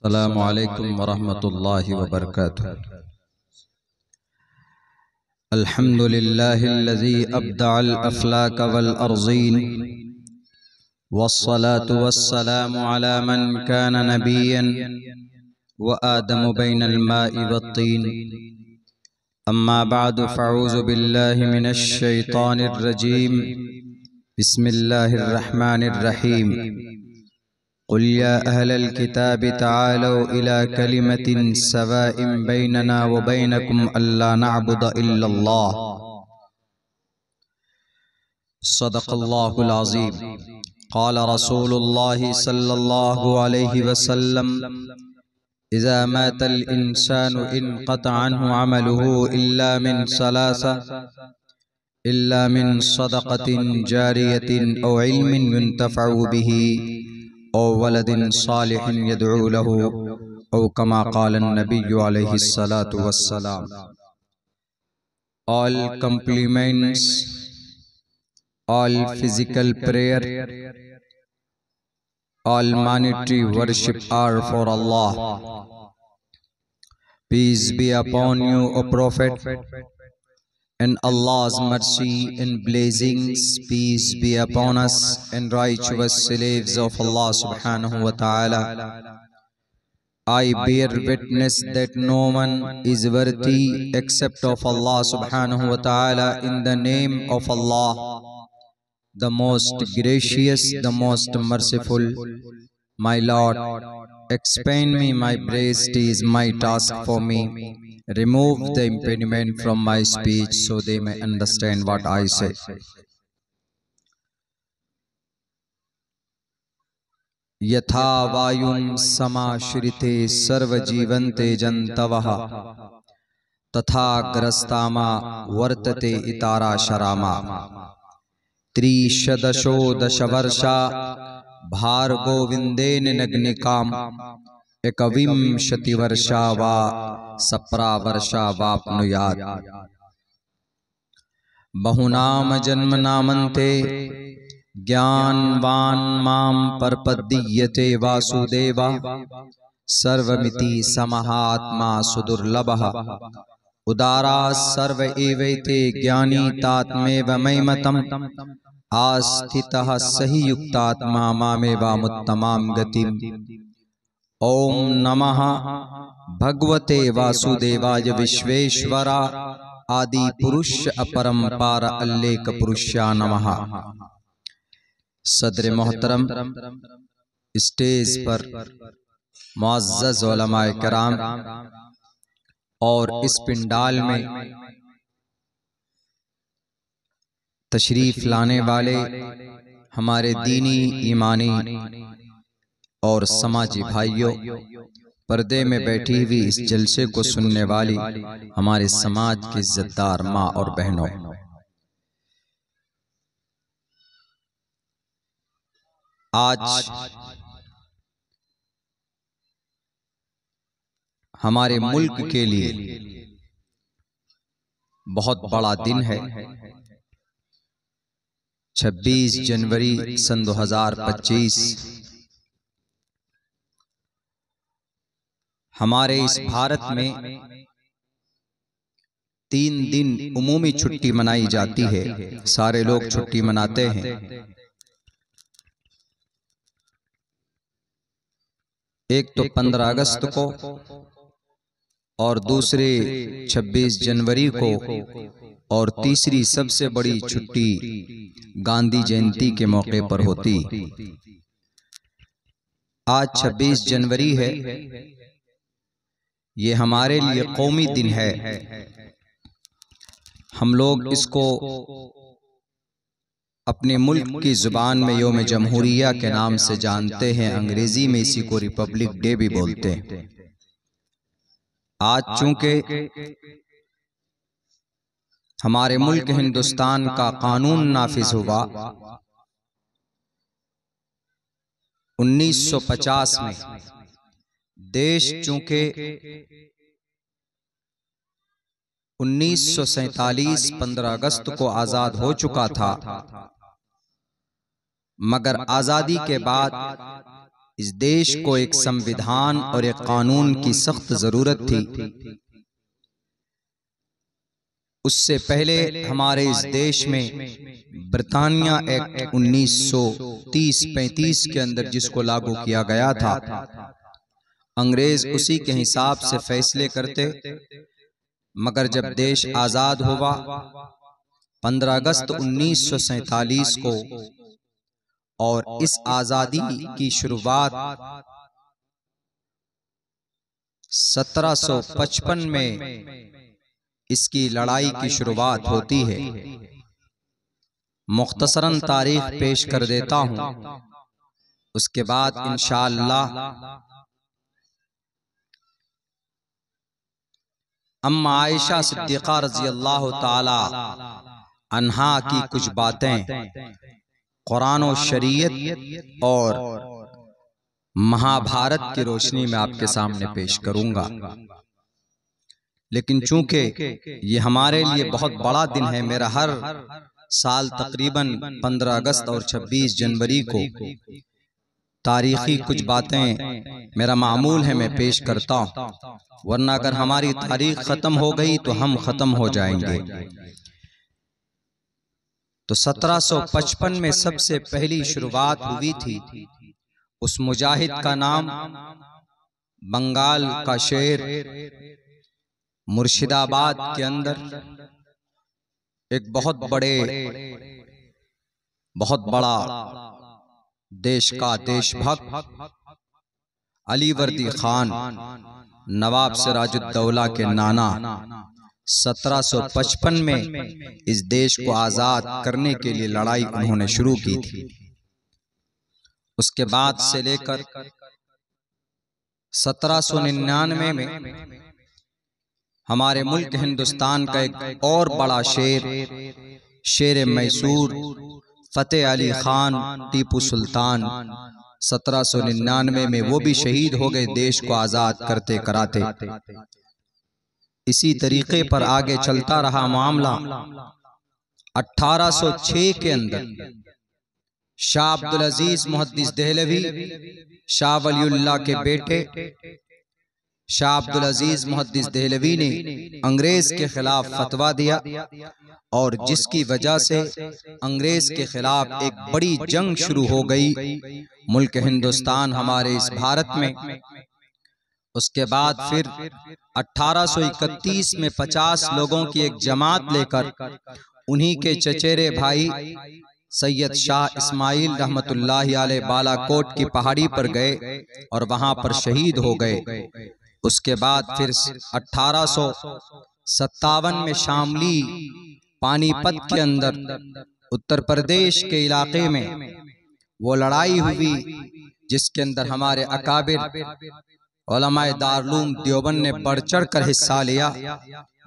अस्सलामु अलैकुम वरहमतुल्लाहि वबरकातुहू। अल्हम्दुलिल्लाहिल्लज़ी अब्दअल अफ़लाक वल अर्ज़ीन वस्सलातु वस्सलामु अला मन कान नबिय्यन व आदमु बैनल माइ वत्तीन। अम्मा बअदु फ़अऊज़ु बिल्लाहि मिनश शैतानिर रजीम। बिस्मिल्लाहिर रहमानिर रहीम। क़ुल या अहलल किताबि तआलौ इला कलिमतिन सवाइम बैनना व बैनकुम अल्ला नअबुद इल्लल्लाह। सदक़ल्लाहुल अज़ीम। क़ाल रसूलुल्लाहि सल्लल्लाहु अलैहि वसल्लम इज़ा मातल इंसानु इनक़तअ अन्हु अमलुहु इल्ला मिन सलासा इल्ला मिन सदक़तिन जारियतिन औ इल्मिन युन्तफ़अु बिही औ वलदिन सालिहिन यदअू लहू औ कमा क़ाल नबिय्यु अलैहि सलातु वस्सलाम। All compliments, all physical prayer, all monetary worship are for Allah. Peace be upon you, O Prophet, and Allah's mercy and blessings peace be upon us and righteous slaves of Allah subhanahu wa ta'ala. I bear witness that no one is worthy except of Allah subhanahu wa ta'ala. In the name of Allah, the most gracious, the most merciful. My Lord, expand me my breast is my task for me. Remove the impediment from my speech so they may understand what I say. यथा वायुं समाश्रिते सर्वजीवन्ते जन्तवः तथा ग्रस्तामा वर्तते इतारा शरामा। त्रिशदशो दशवर्षा भार्गोविन्देन नग्निकाम एकविंशतिवर्षा वा सप्रावर्षा वाप्नुयात्। बहुनाम जन्मनामन्ते ज्ञानवान् मां परपद्यते वासुदेवा। सर्वमिति समहात्मा सुदुर्लभः उदारा सर्व एवैते ज्ञानी तात्मेव मयिमतम्। आस्थितः सहि युक्तात्मा मामेवामुत्तमां गतिम्। ओम नमः भगवते वासुदेवाय विश्वेश्वरा आदि पुरुष अपरंपार अल्लेख पुरुषा नमः। सदर मोहतरम, स्टेज पर मुअज़्ज़ज़ उलमाए कराम और इस पिंडाल में तशरीफ लाने वाले हमारे दीनी, ईमानी और समाजी भाइयों, पर्दे में बैठी हुई इस जलसे को सुनने वाली हमारे समाज की इज्जतदार माँ और बहनों, आज हमारे मुल्क के लिए बहुत बड़ा दिन है। 26 जनवरी सन 2025 हमारे इस भारत में 3 दिन उमूमी छुट्टी मनाई जाती है। सारे लोग छुट्टी मनाते हैं। एक तो 15 अगस्त को और दूसरे 26 जनवरी को, और तीसरी सबसे बड़ी छुट्टी गांधी जयंती के मौके पर होती। आज 26 जनवरी है। ये हमारे लिए कौमी दिन है। हम लोग इसको अपने मुल्क की जुबान में यौम जमहूरिया के नाम से जानते हैं। अंग्रेजी में इसी को रिपब्लिक डे भी बोलते हैं। आज चूंकि हमारे मुल्क हिंदुस्तान का कानून नाफिज हुआ 1950 में, देश चूंकि 1947 15 अगस्त को आजाद हो चुका था, मगर आजादी के बाद इस देश को एक संविधान और एक कानून की सख्त जरूरत थी। उससे पहले हमारे इस देश में ब्रिटानिया एक्ट 1930-35 के अंदर जिसको लागू किया गया था, अंग्रेज उसी के हिसाब से फैसले करते। मगर जब देश आजाद हुआ 15 अगस्त 1947 को, और इस आजादी की शुरुआत 1755 में इसकी लड़ाई की शुरुआत होती है। मुख्तसरन तारीख पेश कर देता हूं, उसके बाद इंशाअल्लाह अम्मा आयशा सिद्दीक़ा रज़ी अल्लाह ताला अन्हा की कुछ बातें कुरान और शरीयत और महाभारत की रोशनी में आपके सामने पेश करूंगा। लेकिन चूंकि ये हमारे लिए बहुत बड़ा दिन है, मेरा हर साल तकरीबन 15 अगस्त और 26 जनवरी को तारीखी कुछ बातें मेरा मामूल है मैं पेश करता हूँ, वरना अगर हमारी तारीख खत्म हो गई तो हम खत्म हो जाएंगे। तो 1755 में सबसे पहली शुरुआत हुई थी। उस मुजाहिद का नाम बंगाल का शेर मुर्शिदाबाद के अंदर एक बहुत बड़ा देश का देशभक्त अलीवर्दी खान नवाब सिराजुद्दौला के नाना 1755 में इस देश को आजाद करने के लिए लड़ाई उन्होंने शुरू की थी। उसके बाद से लेकर 1799 में हमारे मुल्क हिंदुस्तान का एक और बड़ा शेर मैसूर फतेह अली खान टीपू सुल्तान 1799 में वो भी शहीद हो गए देश को आजाद करते कराते। इसी तरीके पर आगे चलता रहा मामला। 1806 के अंदर शाह अब्दुल अजीज मुहद्दिस देहलवी, शाह वलीउल्लाह के बेटे शाह अब्दुल अजीज मुहद्दिस देहलवी ने अंग्रेज के खिलाफ फतवा दिया, और जिसकी वजह से अंग्रेज के खिलाफ एक बड़ी जंग शुरू हो गई मुल्क हिंदुस्तान हमारे इस भारत में। उसके बाद फिर 1831 में 50 लोगों की एक जमात लेकर उन्हीं के चचेरे भाई सैयद शाह इस्माइल रहमतुल्लाहि अलैह बालाकोट की पहाड़ी पर गए और वहां पर शहीद हो गए। उसके बाद फिर 1857 में शामली पानीपत के अंदर उत्तर प्रदेश के इलाके में वो लड़ाई हुई, जिसके अंदर हमारे अकाबिर उलमाए दारुल देवबंद ने बढ़ चढ़ कर हिस्सा लिया,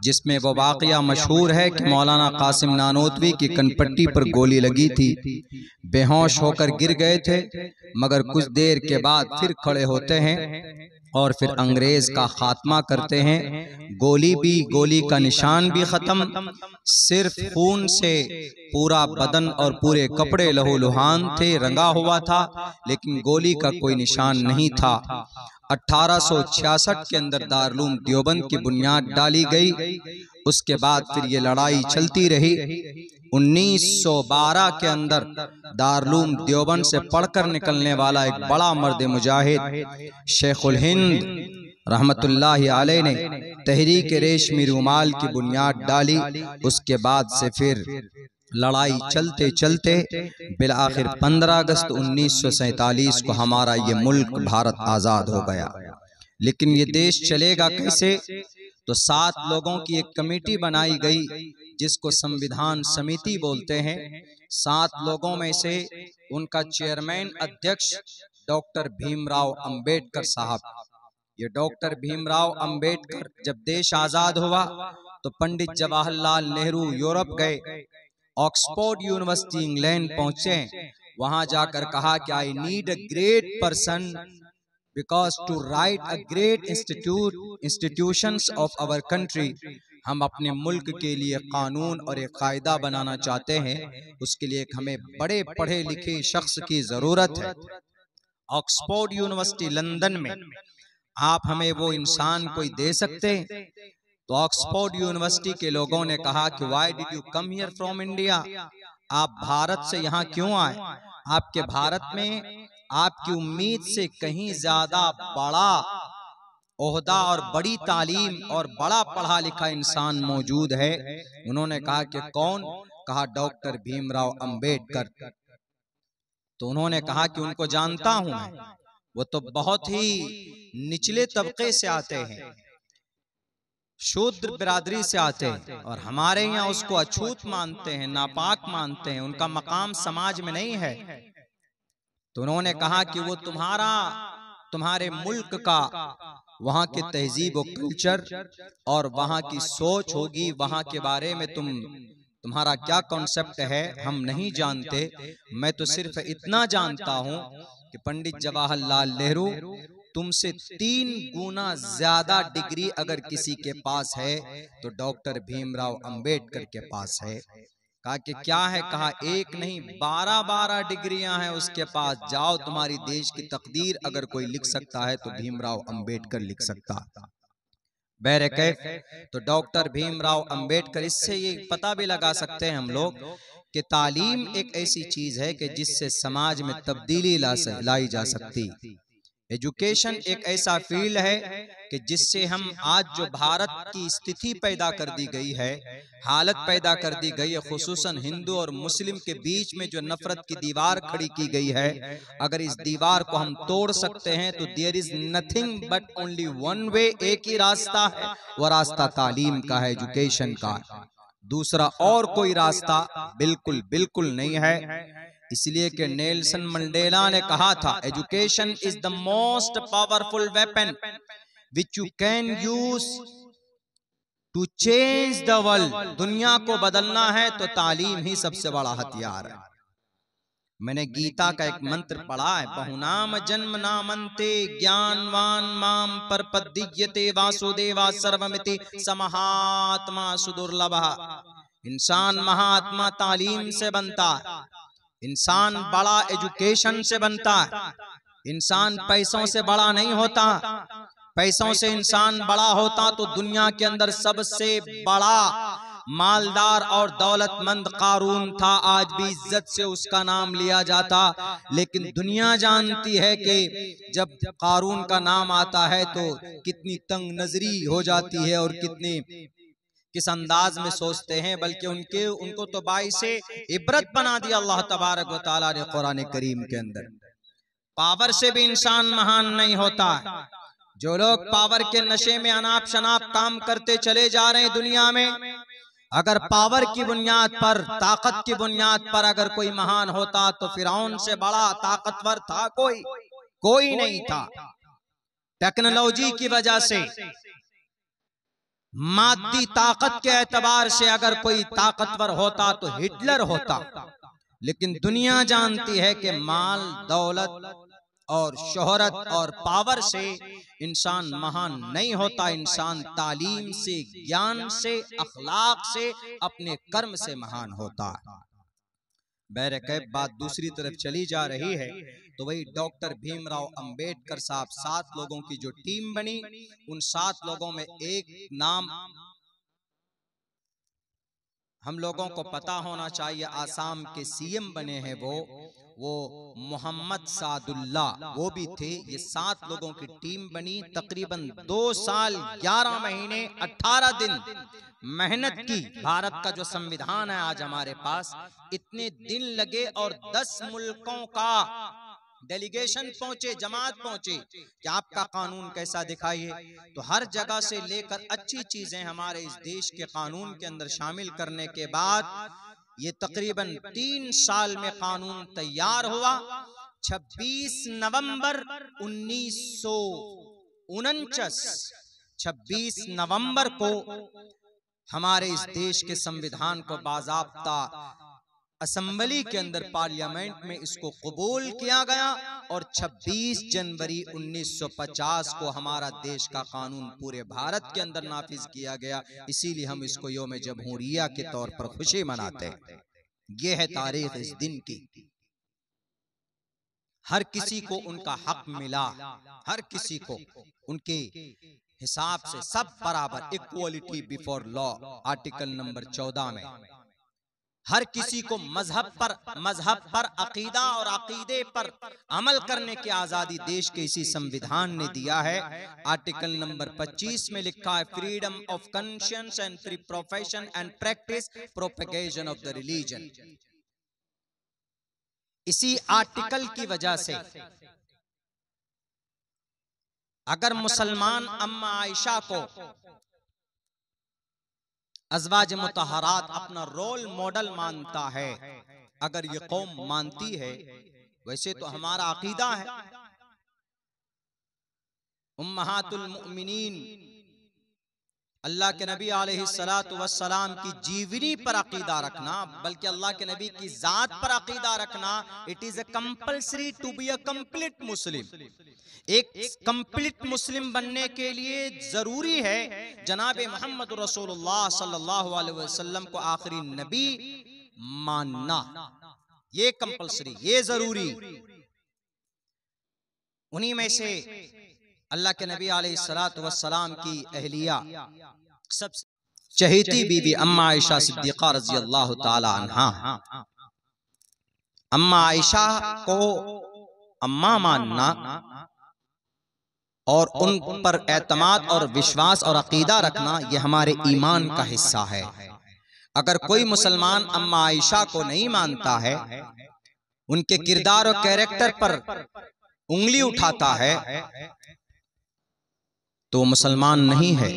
जिसमें वो वाकया मशहूर है कि मौलाना कासिम नानोतवी की कनपट्टी पर गोली लगी थी, बेहोश होकर गिर गए थे, मगर कुछ देर के बाद फिर खड़े होते हैं और फिर अंग्रेज का खात्मा करते हैं। गोली का निशान भी खत्म, सिर्फ खून से पूरा बदन और पूरे कपड़े लहूलुहान थे, रंगा हुआ था, लेकिन गोली का कोई निशान नहीं था। 1866 के अंदर दारुल देवबंद की बुनियाद डाली गई। उसके बाद फिर ये लड़ाई चलती रही। 1912 के अंदर दारुल देवबंद से पढ़कर निकलने वाला एक बड़ा मर्द मुजाहिद शेखुल हिंद रहमतुल्लाहि अलैह ने तहरीक रेशमी रुमाल की बुनियाद डाली। उसके बाद से फिर लड़ाई चलते चलते बिल आखिर 15 अगस्त 1947 को हमारा ये मुल्क भारत आजाद हो गया। लेकिन ये देश चलेगा कैसे? तो 7 लोगों की एक कमेटी बनाई गई, जिसको संविधान समिति बोलते हैं। 7 लोगों में से उनका चेयरमैन अध्यक्ष डॉक्टर भीमराव अंबेडकर साहब। ये डॉक्टर भीमराव अंबेडकर जब देश आजाद हुआ तो पंडित जवाहरलाल नेहरू यूरोप गए, ऑक्सफोर्ड यूनिवर्सिटी इंग्लैंड पहुंचे। वहां जाकर कहा कि I need a great person because to write a great institutions of our country. हम अपने मुल्क के लिए कानून और एक कायदा बनाना चाहते हैं, उसके लिए हमें बड़े पढ़े लिखे शख्स की जरूरत है। ऑक्सफोर्ड यूनिवर्सिटी लंदन में, आप हमें वो इंसान कोई दे सकते? तो ऑक्सफोर्ड यूनिवर्सिटी के लोगों ने कहा कि why did you come here from India, आप भारत से यहाँ क्यों आए? आपके भारत में आपकी उम्मीद से कहीं ज्यादा बड़ा ओहदा और बड़ी तालीम और बड़ा पढ़ा लिखा इंसान मौजूद है। उन्होंने कहा कि कौन? कहा डॉक्टर भीमराव अंबेडकर। तो उन्होंने कहा कि उनको जानता हूं मैं, वो तो बहुत ही निचले तबके से आते हैं, शूद्र बिरादरी से आते हैं, और हमारे यहाँ उसको अछूत मानते हैं, नापाक मानते हैं, उनका मकाम समाज में नहीं है। तो उन्होंने कहा कि वो तुम्हारे मुल्क का वहां की तहजीब और कल्चर और वहां की सोच होगी, वहां के बारे में तुम्हारा क्या कॉन्सेप्ट है हम नहीं जानते। मैं तो सिर्फ इतना जानता हूं कि पंडित जवाहरलाल नेहरू तुमसे 3 गुना ज्यादा डिग्री अगर किसी के पास है तो डॉक्टर भीमराव अंबेडकर के पास है। कहा कि क्या है? कहा 1 नहीं 12 डिग्रियां हैं उसके पास। जाओ, तुम्हारी देश की तकदीर अगर कोई लिख सकता है तो भीमराव अंबेडकर लिख सकता। बैरकैफ तो डॉक्टर भीमराव अंबेडकर, इससे ये पता भी लगा सकते हैं हम लोग कि तालीम एक ऐसी चीज है कि जिससे समाज में तब्दीली लाई जा सकती। एजुकेशन एक ऐसा फील्ड है कि जिससे हम आज जो भारत की स्थिति पैदा कर दी गई है, हालत पैदा कर दी गई है, खुसूसन हिंदू और मुस्लिम के बीच में जो नफरत की दीवार खड़ी की गई है, अगर इस दीवार को हम तोड़ सकते हैं तो there is nothing but only one way, एक ही रास्ता है, वो रास्ता तालीम का है, एजुकेशन का। दूसरा और कोई रास्ता बिल्कुल बिल्कुल नहीं है। इसलिए कि नेल्सन मंडेला ने कहा था, education is the most powerful weapon which you can use to change the world. दुनिया को बदलना है तो तालीम ही सबसे बड़ा हथियार है। मैंने गीता का एक मंत्र पढ़ा है, बहुनाम जन्म नामंते ज्ञानवान माम परपद्यते वासुदेवा सर्वमिति समहात्मा सुदुर्लभ। इंसान महात्मा तालीम से बनता है, इंसान बड़ा एजुकेशन से बनता है, इंसान पैसों से बड़ा नहीं होता। पैसों से इंसान बड़ा होता तो दुनिया के अंदर सबसे बड़ा मालदार और दौलतमंद कारून था, आज भी इज्जत से उसका नाम लिया जाता। लेकिन दुनिया जानती है कि जब कारून का नाम आता है तो कितनी तंग नजरी हो जाती है और किस अंदाज में सोचते हैं, बल्कि उनको तो बाइसे इबरत बना दिया अल्लाह तबारक व तआला ने कुरान करीम के अंदर। पावर से भी इंसान महान नहीं होता। जो लोग पावर के नशे में अनाप शनाप काम करते चले जा रहे हैं दुनिया में, अगर पावर की बुनियाद पर, ताकत की बुनियाद पर अगर कोई महान होता तो फिरौन से बड़ा ताकतवर था कोई नहीं था। टेक्नोलॉजी की वजह से, मादी ताकत के एतबार से अगर कोई ताकतवर होता तो हिटलर होता। लेकिन दुनिया जानती है कि माल, दौलत और शोहरत और पावर से इंसान महान नहीं होता। इंसान तालीम से, ज्ञान से, अखलाक से, अपने कर्म से महान होता है। बैरकैफ बात दूसरी तरफ चली जा रही है तो वही डॉक्टर भीमराव अंबेडकर साहब, 7 लोगों की जो टीम बनी, उन 7 लोगों में एक नाम हम लोगों को पता होना चाहिए, आसाम के सीएम बने हैं वो मोहम्मद सादुल्ला, वो भी थे। ये 7 लोगों की टीम बनी, तकरीबन 2 साल 11 महीने 18 दिन मेहनत की। भारत का जो संविधान है आज हमारे पास, इतने दिन लगे और 10 मुल्कों का डेलीगेशन पहुंचे, जमात पहुंचे कि आपका कानून कैसा दिखाइए। तो हर जगह से लेकर अच्छी चीजें हमारे इस देश के कानून के अंदर शामिल करने के बाद ये तकरीबन 3 साल में कानून तैयार हुआ। 26 नवंबर 26 नवंबर को हमारे इस देश के संविधान को बाज़ाब्ता असेंबली के अंदर, पार्लियामेंट में इसको कबूल किया गया और 26 जनवरी 1950 को हमारा देश का कानून पूरे भारत के अंदर नाफिज किया गया। इसीलिए हम इसको यौम जमहूरिया के तौर पर खुशी मनाते हैं। यह है तारीख इस दिन की। हर किसी को उनका हक मिला, हर किसी को उनके हिसाब से सब बराबर, equality before law, article number 14 में हर किसी को मजहब पर अकीदा और अकीदे पर अमल करने की आजादी देश के इसी संविधान ने दिया है। आर्टिकल नंबर 25 में लिखा है freedom of conscience and free profession and practice propagation of the religion. इसी आर्टिकल की वजह से अगर मुसलमान अम्मा आयशा को अज़वाज मुतहरात अपना रोल मॉडल मानता है, अगर ये कौम मानती है, वैसे तो हमारा अकीदा है उम्महातुल मुमिनीन अल्लाह के नबी अलैहिस्सलातु वस्सलाम की जीवनी पर अकीदा रखना, बल्कि अल्लाह के नबी की जात पर अकीदा रखना, it is a compulsory to be a complete Muslim. एक कंप्लीट मुस्लिम बनने के लिए जरूरी है जनाब मोहम्मद रसूलुल्लाह सल्लल्लाहु अलैहि वसल्लम को आखिरी नबी मानना, ये कंपल्सरी, ये जरूरी। उन्हीं में से अल्लाह के नबी अलैहिस्सलातु वस्सलाम की अहलिया सबसे चहेती बीवी अम्मा आयशा सिद्दीक़ा रज़ी अल्लाह ताला अन्हा, अम्मा आयशा को अम्मा मानना और उन पर एतमाद और विश्वास और अकीदा रखना, यह हमारे ईमान का हिस्सा है। अगर कोई मुसलमान अम्मा आयशा को नहीं मानता है, उनके किरदार और कैरेक्टर पर उंगली उठाता है, तो मुसलमान नहीं है।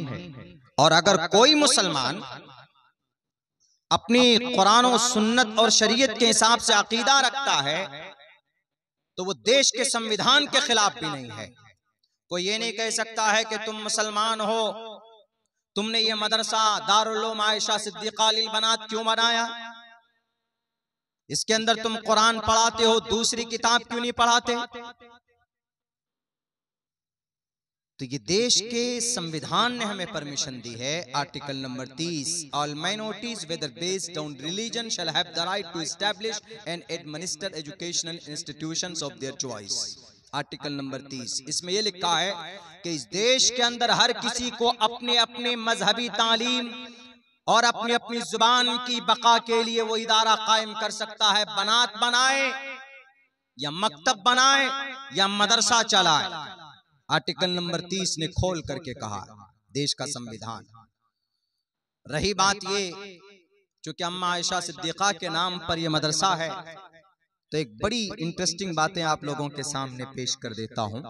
और अगर कोई मुसलमान अपनी कुरान और सुन्नत और शरीयत के हिसाब से अकीदा रखता है, तो वो देश के संविधान के खिलाफ भी नहीं है। कोई ये नहीं कह सकता है कि तुम मुसलमान हो, तुमने ये मदरसा दारुल उलूम आयशा सिद्दीक़ा लिल बनात क्यों बनाया, इसके अंदर तुम कुरान पढ़ाते हो, दूसरी किताब क्यों नहीं पढ़ाते। तो ये देश के संविधान ने हमें परमिशन दी है। Article number 30, all minorities whether based on religion shall have the right to establish and administer educational institutions of their choice. Article number 30, इसमें यह लिखा है कि इस देश के अंदर हर किसी को अपने अपने मजहबी तालीम और अपनी अपनी जुबान की बका के लिए वो इदारा कायम कर सकता है, बनात बनाए या मकतब बनाए या मदरसा चलाए। आर्टिकल नंबर 30 ने खोल करके कहा, देश का संविधान। रही बात ये, चूंकि अम्मा आयशा सिद्दीक़ा के नाम पर यह मदरसा है, तो एक बड़ी इंटरेस्टिंग बातें आप लोगों के सामने पेश कर देता हूं।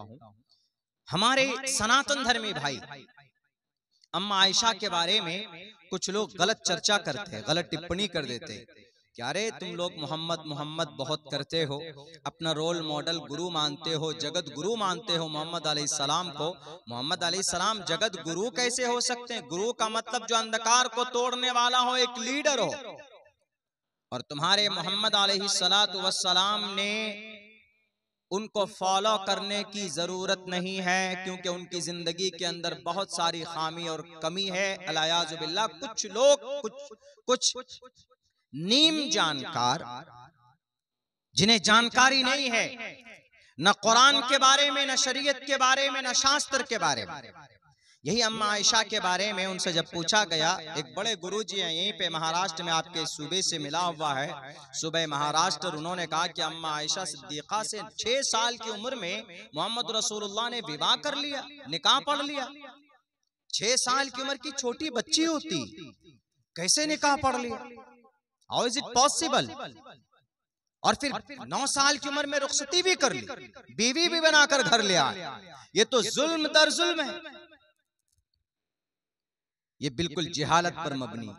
हमारे सनातन धर्मी भाई अम्मा आयशा के बारे में कुछ लोग गलत चर्चा करते, गलत टिप्पणी कर देते कि अरे तुम लोग मोहम्मद मोहम्मद बहुत करते हो, अपना रोल मॉडल गुरु मानते हो, जगत गुरु मानते हो मोहम्मद अलैहिस्सलाम को। मोहम्मद अलैहिस्सलाम जगत गुरु कैसे हो सकते हैं? गुरु का मतलब जो अंधकार को तोड़ने वाला हो, एक लीडर हो। और तुम्हारे मोहम्मद अलैहिस्सलातु वस्सलाम ने उनको फॉलो करने की जरूरत नहीं है, क्योंकि उनकी जिंदगी के अंदर बहुत सारी खामी और कमी है। अलायाज़ु बिल्लाह, कुछ लोग कुछ नीम जानकार, जिन्हें जानकारी नहीं है न कुरान के बारे में, न शरीयत के बारे में, न शास्त्र के बारे में। यही अम्मा आयशा के बारे में उनसे जब पूछा गया, एक बड़े गुरुजी हैं यहीं पे महाराष्ट्र में, आपके सूबे से मिला हुआ है, सूबे महाराष्ट्र। उन्होंने कहा कि अम्मा आयशा सिद्दीक़ा से 6 साल की उम्र में मोहम्मद रसूलुल्लाह ने विवाह कर लिया, निकाह पढ़ लिया। 6 साल की उम्र की छोटी बच्ची होती, कैसे निकाह पढ़ लिया? How is it possible? और फिर 9 साल की उम्र में रुखसती भी कर ली, बीवी भी बनाकर घर ले आए। ये तो जुल्म दर जुल्म है, ये बिल्कुल जिहालत पर मबनी।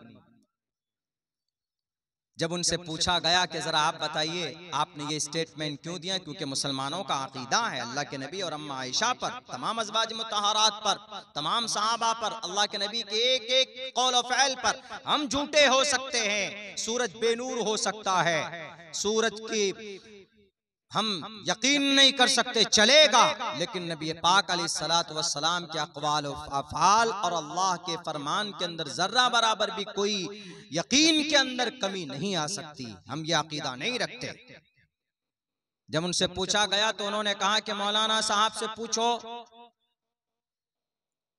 जब उनसे पूछा गया कि जरा आप बताइए आपने ये स्टेटमेंट क्यों दिया, क्योंकि मुसलमानों का अकीदा है अल्लाह के नबी और अम्मा आयशा पर, तमाम अज़वाज मुतहरात पर, तमाम सहाबा पर, अल्लाह के नबी के एक एक कौल और फ़ैल पर हम झूठे हो सकते हैं, सूरज बेनूर हो सकता है, सूरज की हम यकीन नहीं कर सकते चलेगा, लेकिन नबी पाक अलैहिस्सलातु वस्सलाम के अक़वाल और अफ़आल और अल्लाह के फरमान के अंदर जर्रा बराबर भी कोई यकीन के अंदर कमी नहीं आ सकती। हम ये अकीदा नहीं रखते। जब उनसे पूछा गया तो उन्होंने कहा कि मौलाना साहब से पूछो,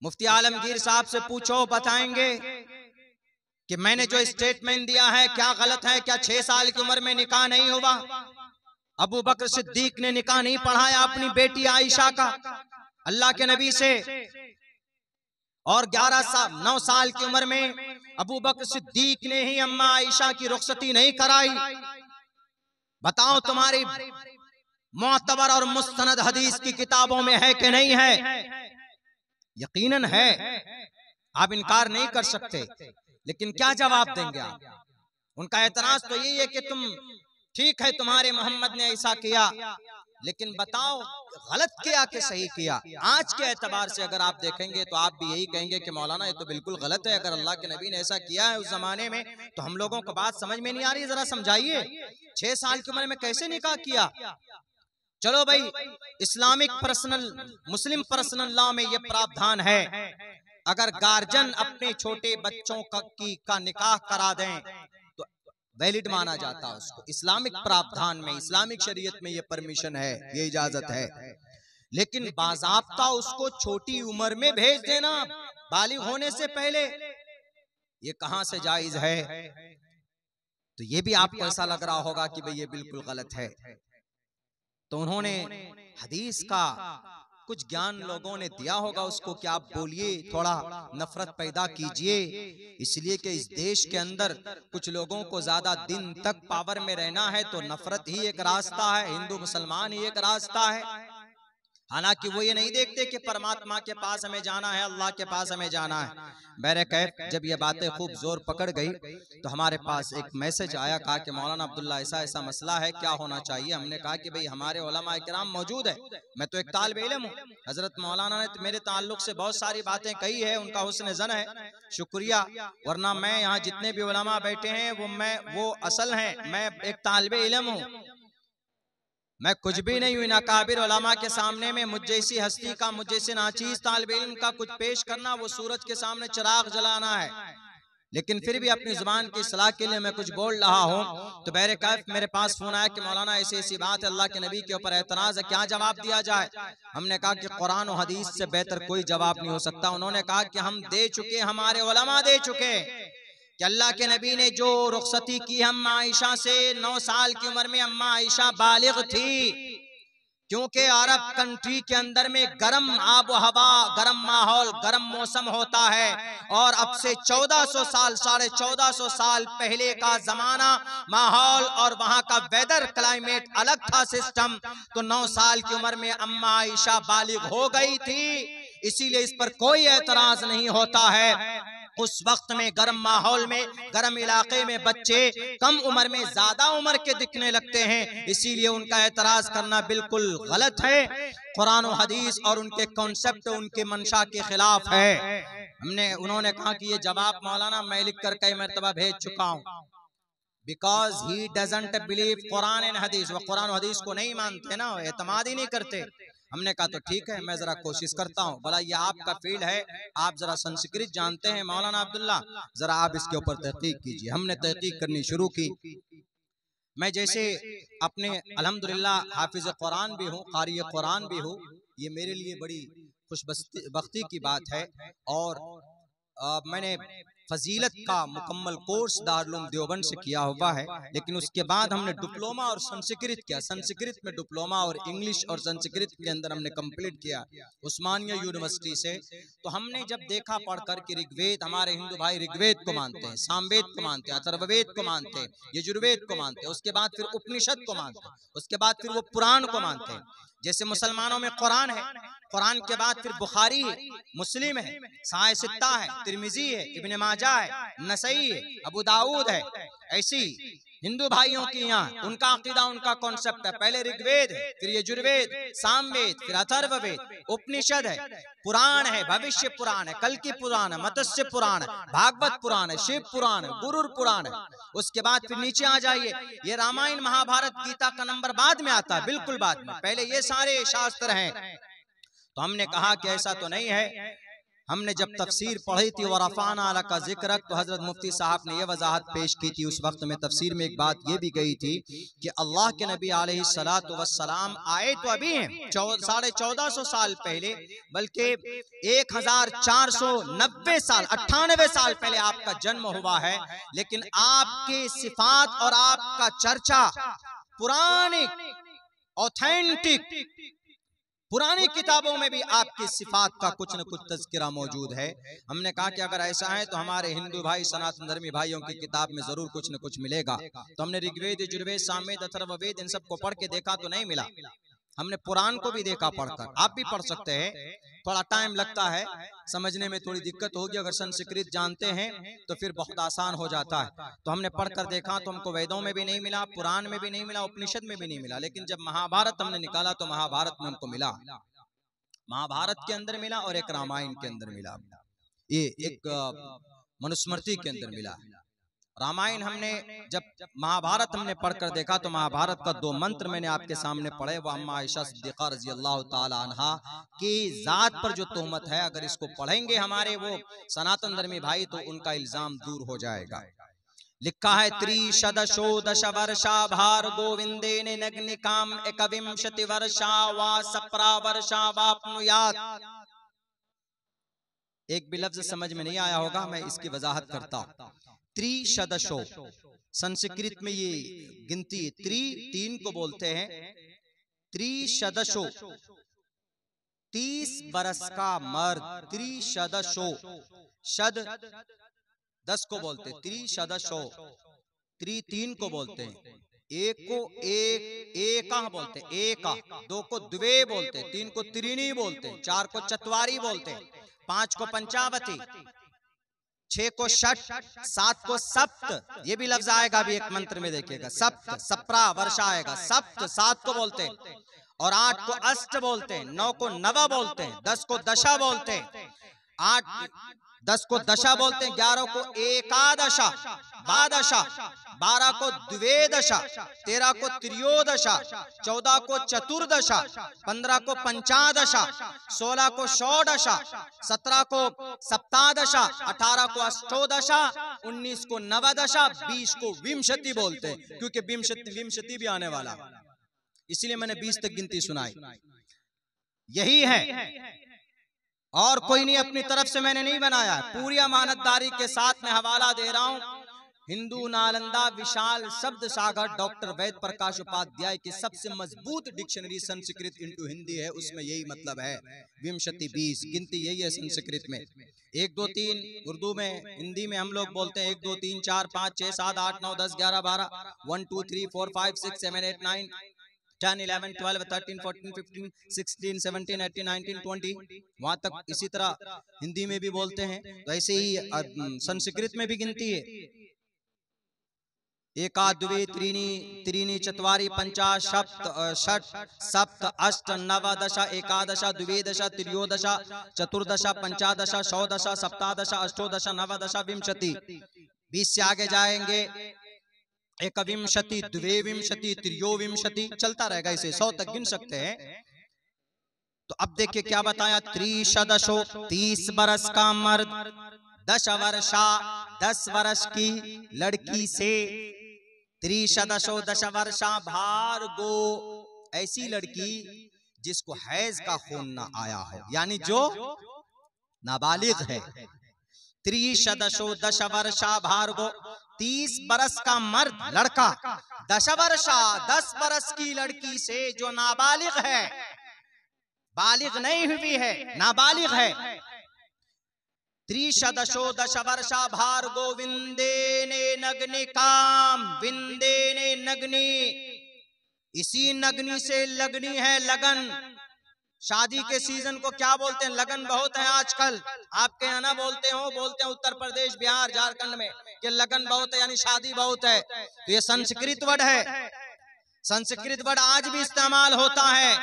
मुफ्ती आलमगीर साहब से पूछो, बताएंगे कि मैंने जो स्टेटमेंट दिया है क्या गलत है। क्या 6 साल की उम्र में निकाह नहीं हुआ? अबू बकर सिद्दीक ने निकाह नहीं पढ़ाया अपनी बेटी आयशा का अल्लाह के नबी से, और 9 साल की उम्र में अबू बकर सिद्दीक ने ही अम्मा आयशा की रुखसती नहीं कराई। बताओ तुम्हारी मुअतबर और मुस्तनद हदीस की किताबों में है कि नहीं है? यकीनन है, आप इनकार नहीं कर सकते, लेकिन क्या जवाब देंगे आप? उनका एतराज तो यही है कि तुम ठीक है, तुम्हारे मोहम्मद ने ऐसा किया, लेकिन बताओ गलत किया कि सही किया? आज के एतबार से अगर आप देखेंगे तो आप भी यही कहेंगे कि मौलाना ये तो बिल्कुल गलत है। अगर अल्लाह के नबी ने ऐसा किया है उस जमाने में तो हम लोगों को बात समझ में नहीं आ रही, जरा समझाइए। 6 साल की उम्र में कैसे निकाह किया? चलो भाई, इस्लामिक मुस्लिम पर्सनल लॉ में ये प्रावधान है, अगर गार्जियन अपने छोटे बच्चों का निकाह करा दें तो वैलिड माना जाता है उसको। इस्लामिक प्रावधान में, इस्लामिक शरीयत में ये परमिशन है, ये इजाजत है। लेकिन बाज़ाब्ता उसको छोटी उम्र में भेज देना बालिग होने से पहले, ये कहां से जायज है? तो ये भी आपको ऐसा लग रहा होगा कि भाई ये बिल्कुल गलत है। तो उन्होंने हदीस का कुछ ज्ञान लोगों ने दिया होगा उसको कि आप बोलिए, थोड़ा नफरत पैदा कीजिए, इसलिए कि इस देश के अंदर कुछ लोगों को ज्यादा दिन तक पावर में रहना है तो नफरत ही एक रास्ता है, हिंदू मुसलमान ही एक रास्ता है। हालांकि वो ये नहीं देखते कि परमात्मा के पास हमें जाना है, अल्लाह के पास हमें जाना है। बहरकैफ जब ये बातें खूब जोर पकड़ गई तो हमारे पास एक मैसेज आया, कहा कि मौलाना अब्दुल्ला ऐसा ऐसा मसला है, क्या होना चाहिए? हमने कहा कि भाई हमारे उलमा इकराम मौजूद है, मैं तो एक तालिब इल्म हूँ, हजरत मौलाना ने मेरे ताल्लुक से बहुत सारी बातें कही है, उनका हुस्न ज़न है, शुक्रिया, वरना मैं यहाँ जितने भी उलमा बैठे हैं वो असल हैं, मैं एक तालिब इल्म हूँ, मैं कुछ भी नहीं हुई। नाकाबिर उलमा के सामने में मुझ जैसी हस्ती का, मुझ जैसे नाचीज तालिब इल्म का कुछ पेश करना वो सूरज के सामने चिराग जलाना है। लेकिन फिर भी अपनी जुबान की इस्लाह के लिए मैं कुछ बोल रहा हूँ। तो बहरकैफ मेरे पास फोन आया कि मौलाना ऐसी ऐसी बात है, अल्लाह के नबी के ऊपर एतराज है, क्या जवाब दिया जाए? हमने कहा कि कुरान और हदीस से बेहतर कोई जवाब नहीं हो सकता। उन्होंने कहा कि हम दे चुके, हमारे उलमा दे चुके कि अल्लाह के नबी ने जो रुखसती की अम्मा आयशा से, 9 साल की उम्र में अम्मा आयशा बालिग थी, क्योंकि अरब कंट्री के अंदर में गर्म आबो हवा, गर्म माहौल, गर्म मौसम होता है, और अब से 1400 साल, 1450 साल पहले का जमाना, माहौल और वहां का वेदर क्लाइमेट अलग था, सिस्टम। तो 9 साल की उम्र में अम्मा आयशा बालिग हो गई थी, इसीलिए इस पर कोई एतराज नहीं होता है। उस वक्त में गर्म माहौल में, गर्म इलाके में बच्चे कम उम्र में ज्यादा उम्र के दिखने लगते हैं, इसीलिए उनका एतराज करना बिल्कुल गलत है, कुरान और हदीस और उनके कॉन्सेप्ट, उनके मंशा के खिलाफ है। उन्होंने कहा कि ये जवाब मौलाना मैं लिख कर कई मरतबा भेज चुका हूँ, because he doesn't believe Quran and हदीस, वो कुरान और हदीस को नहीं मानते ना, एतमाद ही नहीं करते। हमने कहा तो ठीक है, मैं जरा कोशिश करता हूँ। बोला ये आपका फील्ड है, आप जरा संस्कृत जानते हैं मौलाना अब्दुल्ला, जरा आप इसके ऊपर तहकीक कीजिए। हमने तहकीक करनी शुरू की। मैं जैसे अपने अल्हम्दुलिल्लाह हाफिज कुरान भी हूँ, कारी कुरान भी हूँ, ये मेरे लिए बड़ी खुशबख्ती की बात है। और मैंने फजीलत का मुकम्मल कोर्स दारुल उलूम देवबंद से किया हुआ है, लेकिन उसके बाद हमने डिप्लोमा और संस्कृत किया, संस्कृत में डिप्लोमा और इंग्लिश और संस्कृत के अंदर हमने कंप्लीट किया उस्मानिया यूनिवर्सिटी से। तो हमने जब देखा पढ़कर कि ऋग्वेद, हमारे हिंदू भाई ऋग्वेद को मानते हैं, सामवेद को मानते हैं, अथर्ववेद को मानते हैं, यजुर्वेद को मानते हैं, उसके बाद फिर उपनिषद को मानते हैं, उसके बाद फिर वो पुराण को मानते हैं। जैसे मुसलमानों में कुरान है, कुरान के बाद फिर बुखारी है, मुस्लिम है, साए सित्ता है, तिरमिजी है, इब्ने माजा है, नसई है, अबू दाऊद है। ऐसी हिंदू भाइयों की यहाँ उनका अकीदा, उनका कॉन्सेप्ट है, पहले ऋग्वेद है, फिर यजुर्वेद, सामवेद, फिर अथर्ववेद, उपनिषद है, पुराण है, भविष्य पुराण है, कल की पुराण है, मत्स्य पुराण है, भागवत पुराण है, शिव पुराण है, गुरुर पुराण है। उसके बाद फिर नीचे आ जाइए, ये रामायण महाभारत गीता का नंबर बाद में आता है, बिल्कुल बाद में, पहले ये सारे शास्त्र हैं। तो हमने कहा कि ऐसा तो नहीं है, हमने जब तफसीर पढ़ी थी वरफ़ाना लका ज़िक्रक, तो हज़रत मुफ्ती साहब ने यह वजाहत पेश की थी उस वक्त में तफसीर में एक बात ये भी गई थी कि अल्लाह के नबी अलैहिस्सलातु वस्सलाम आए तो अभी हैं 1450 साल पहले, बल्कि 1490 साल 98 साल पहले आपका जन्म हुआ है, लेकिन आपके सिफात और आपका चर्चा पुरानी ऑथेंटिक पुरानी किताबों में भी आपकी सिफात का कुछ न कुछ तज़किरा मौजूद है। हमने कहा कि अगर ऐसा है तो हमारे हिंदू भाई सनातन धर्मी भाइयों की किताब में जरूर कुछ न कुछ मिलेगा। तो हमने ऋग्वेद, यजुर्वेद, सामवेद, अथर्ववेद इन सबको पढ़ के देखा तो नहीं मिला। हमने पुराण को भी देखा पढ़कर, आप भी पढ़ सकते हैं, थोड़ा टाइम लगता है समझने में, थोड़ी दिक्कत होगी। अगर संस्कृत जानते हैं तो फिर बहुत आसान हो जाता है। तो हमने पढ़कर देखा तो हमको वेदों में भी नहीं मिला, पुराण में भी नहीं मिला, उपनिषद में भी नहीं मिला। लेकिन जब महाभारत हमने निकाला तो महाभारत में हमको मिला, महाभारत के अंदर मिला और एक रामायण के अंदर मिला, ये एक मनुस्मृति के अंदर मिला। रामायण हमने जब महाभारत हमने पढ़कर देखा तो महाभारत का 2 मंत्र मैंने आपके सामने पढ़े। वो अम्मा आयशा सिद्दीक़ा रज़ी अल्लाह ताला अन्हा की जात पर जो तोहमत है, अगर इसको पढ़ेंगे हमारे वो सनातन धर्मी भाई तो उनका इल्जाम दूर हो जाएगा। लिखा है त्रिशदशो दश वर्षा भार गोविंदे ने नग्निकाम एकविंशति वर्षा वा सप्रा वर्षा वाप्नुयात। एक भी लफ्ज समझ में नहीं आया होगा, मैं इसकी वजाहत करता हूं। त्रिशदशो संस्कृत में ये गिनती, त्रि 3 को बोलते हैं, त्रिशदशो 30 बरस का मर्द, त्रिशदशो शद 10 को बोलते, त्रिशदशो, त्रि 3 को बोलते हैं, एक को एका बोलते, एका, 2 को द्वे बोलते, 3 को त्रिणी बोलते, 4 को चतवारी बोलते, 5 को पंचावती, 6 को षट, 7 को सप्त, ये भी लफ्ज आएगा अभी एक मंत्र में देखिएगा, सप्त, सप्रा वर्षा आएगा, सप्त 7 को बोलते हैं, और 8 को अष्ट बोलते हैं, 9 को नव बोलते हैं, 10 को दशा बोलते हैं, 10 को दशा बोलते हैं, 11 को एकादशा द्वादशा, 12 को द्वेदशा, 13 को त्रियोदशा, 14 को चतुर्दशा, 15 को पंचादशा, 16 को षोडशा, 17 को सप्तादशा, 18 को अष्टोदशा, 19 को नवदशा, 20 को विंशति बोलते हैं, क्योंकि विंशति भी आने वाला, इसलिए मैंने 20 तक गिनती सुनाई। यही है और कोई नहीं, अपनी तरफ से मैंने नहीं बनाया, पूरी अमानतदारी के साथ मैं हवाला दे रहा हूं। हिंदू नालंदा विशाल शब्द सागर डॉक्टर वेद प्रकाश उपाध्याय की सबसे मजबूत डिक्शनरी संस्कृत इंटू हिंदी है, उसमें यही मतलब है, विंशति 20 गिनती यही है संस्कृत में। 1 2 3 उर्दू में, हिंदी में हम लोग बोलते हैं 1 2 3 4 5 6 7 8 9 10 11 12, 1 2 3 4 5 6 7 8 9 10 11 12 13 14 15 16 17 18 19 20, वहां तक इसी तरह हिंदी में भी बोलते हैं। तो ऐसे ही संस्कृत में भी गिनती है, एका द्वे त्रीणी त्रीणी चत्वारि पंचा सप्त षट सप्त अष्ट नव दशा एकादशा द्विदशा त्रियोदशा चतुर्दशा पंचादशा षोडशा सप्तादशा अष्टोदशा नवदशा विंशति। 20 से आगे जाएंगे, एकविंशति द्विविंशति त्रियोविंशति चलता रहेगा, इसे 100 तक गिन सकते हैं। तो अब देखिए क्या बताया, त्रिशदशो 30 बरस का मर्द, 10 वर्षा 10 वर्ष की लड़की से, त्रिशदशो 10 वर्षा भार्गो ऐसी लड़की जिसको हैज का खून ना आया हो, यानी जो नाबालिग है। त्रिशदशो 10 वर्षा भार्गो 30 बरस का मर्द लड़का, 10 वर्षा 10 बरस की लड़की से जो नाबालिग है, बालिग नहीं हुई है, नाबालिग है। त्रिशदशो 10 वर्षा भार्गो विंदेने नग्नि काम, विंदेने नग्नि, इसी नग्नि से लगनी है लगन। शादी के सीजन को क्या बोलते हैं, लगन बहुत है आजकल, आपके यहाँ ना बोलते हो, बोलते हैं उत्तर प्रदेश बिहार झारखंड में कि लगन बहुत है, यानी शादी बहुत है। तो ये संस्कृत वर्ड है, संस्कृत वर्ड आज भी इस्तेमाल होता है।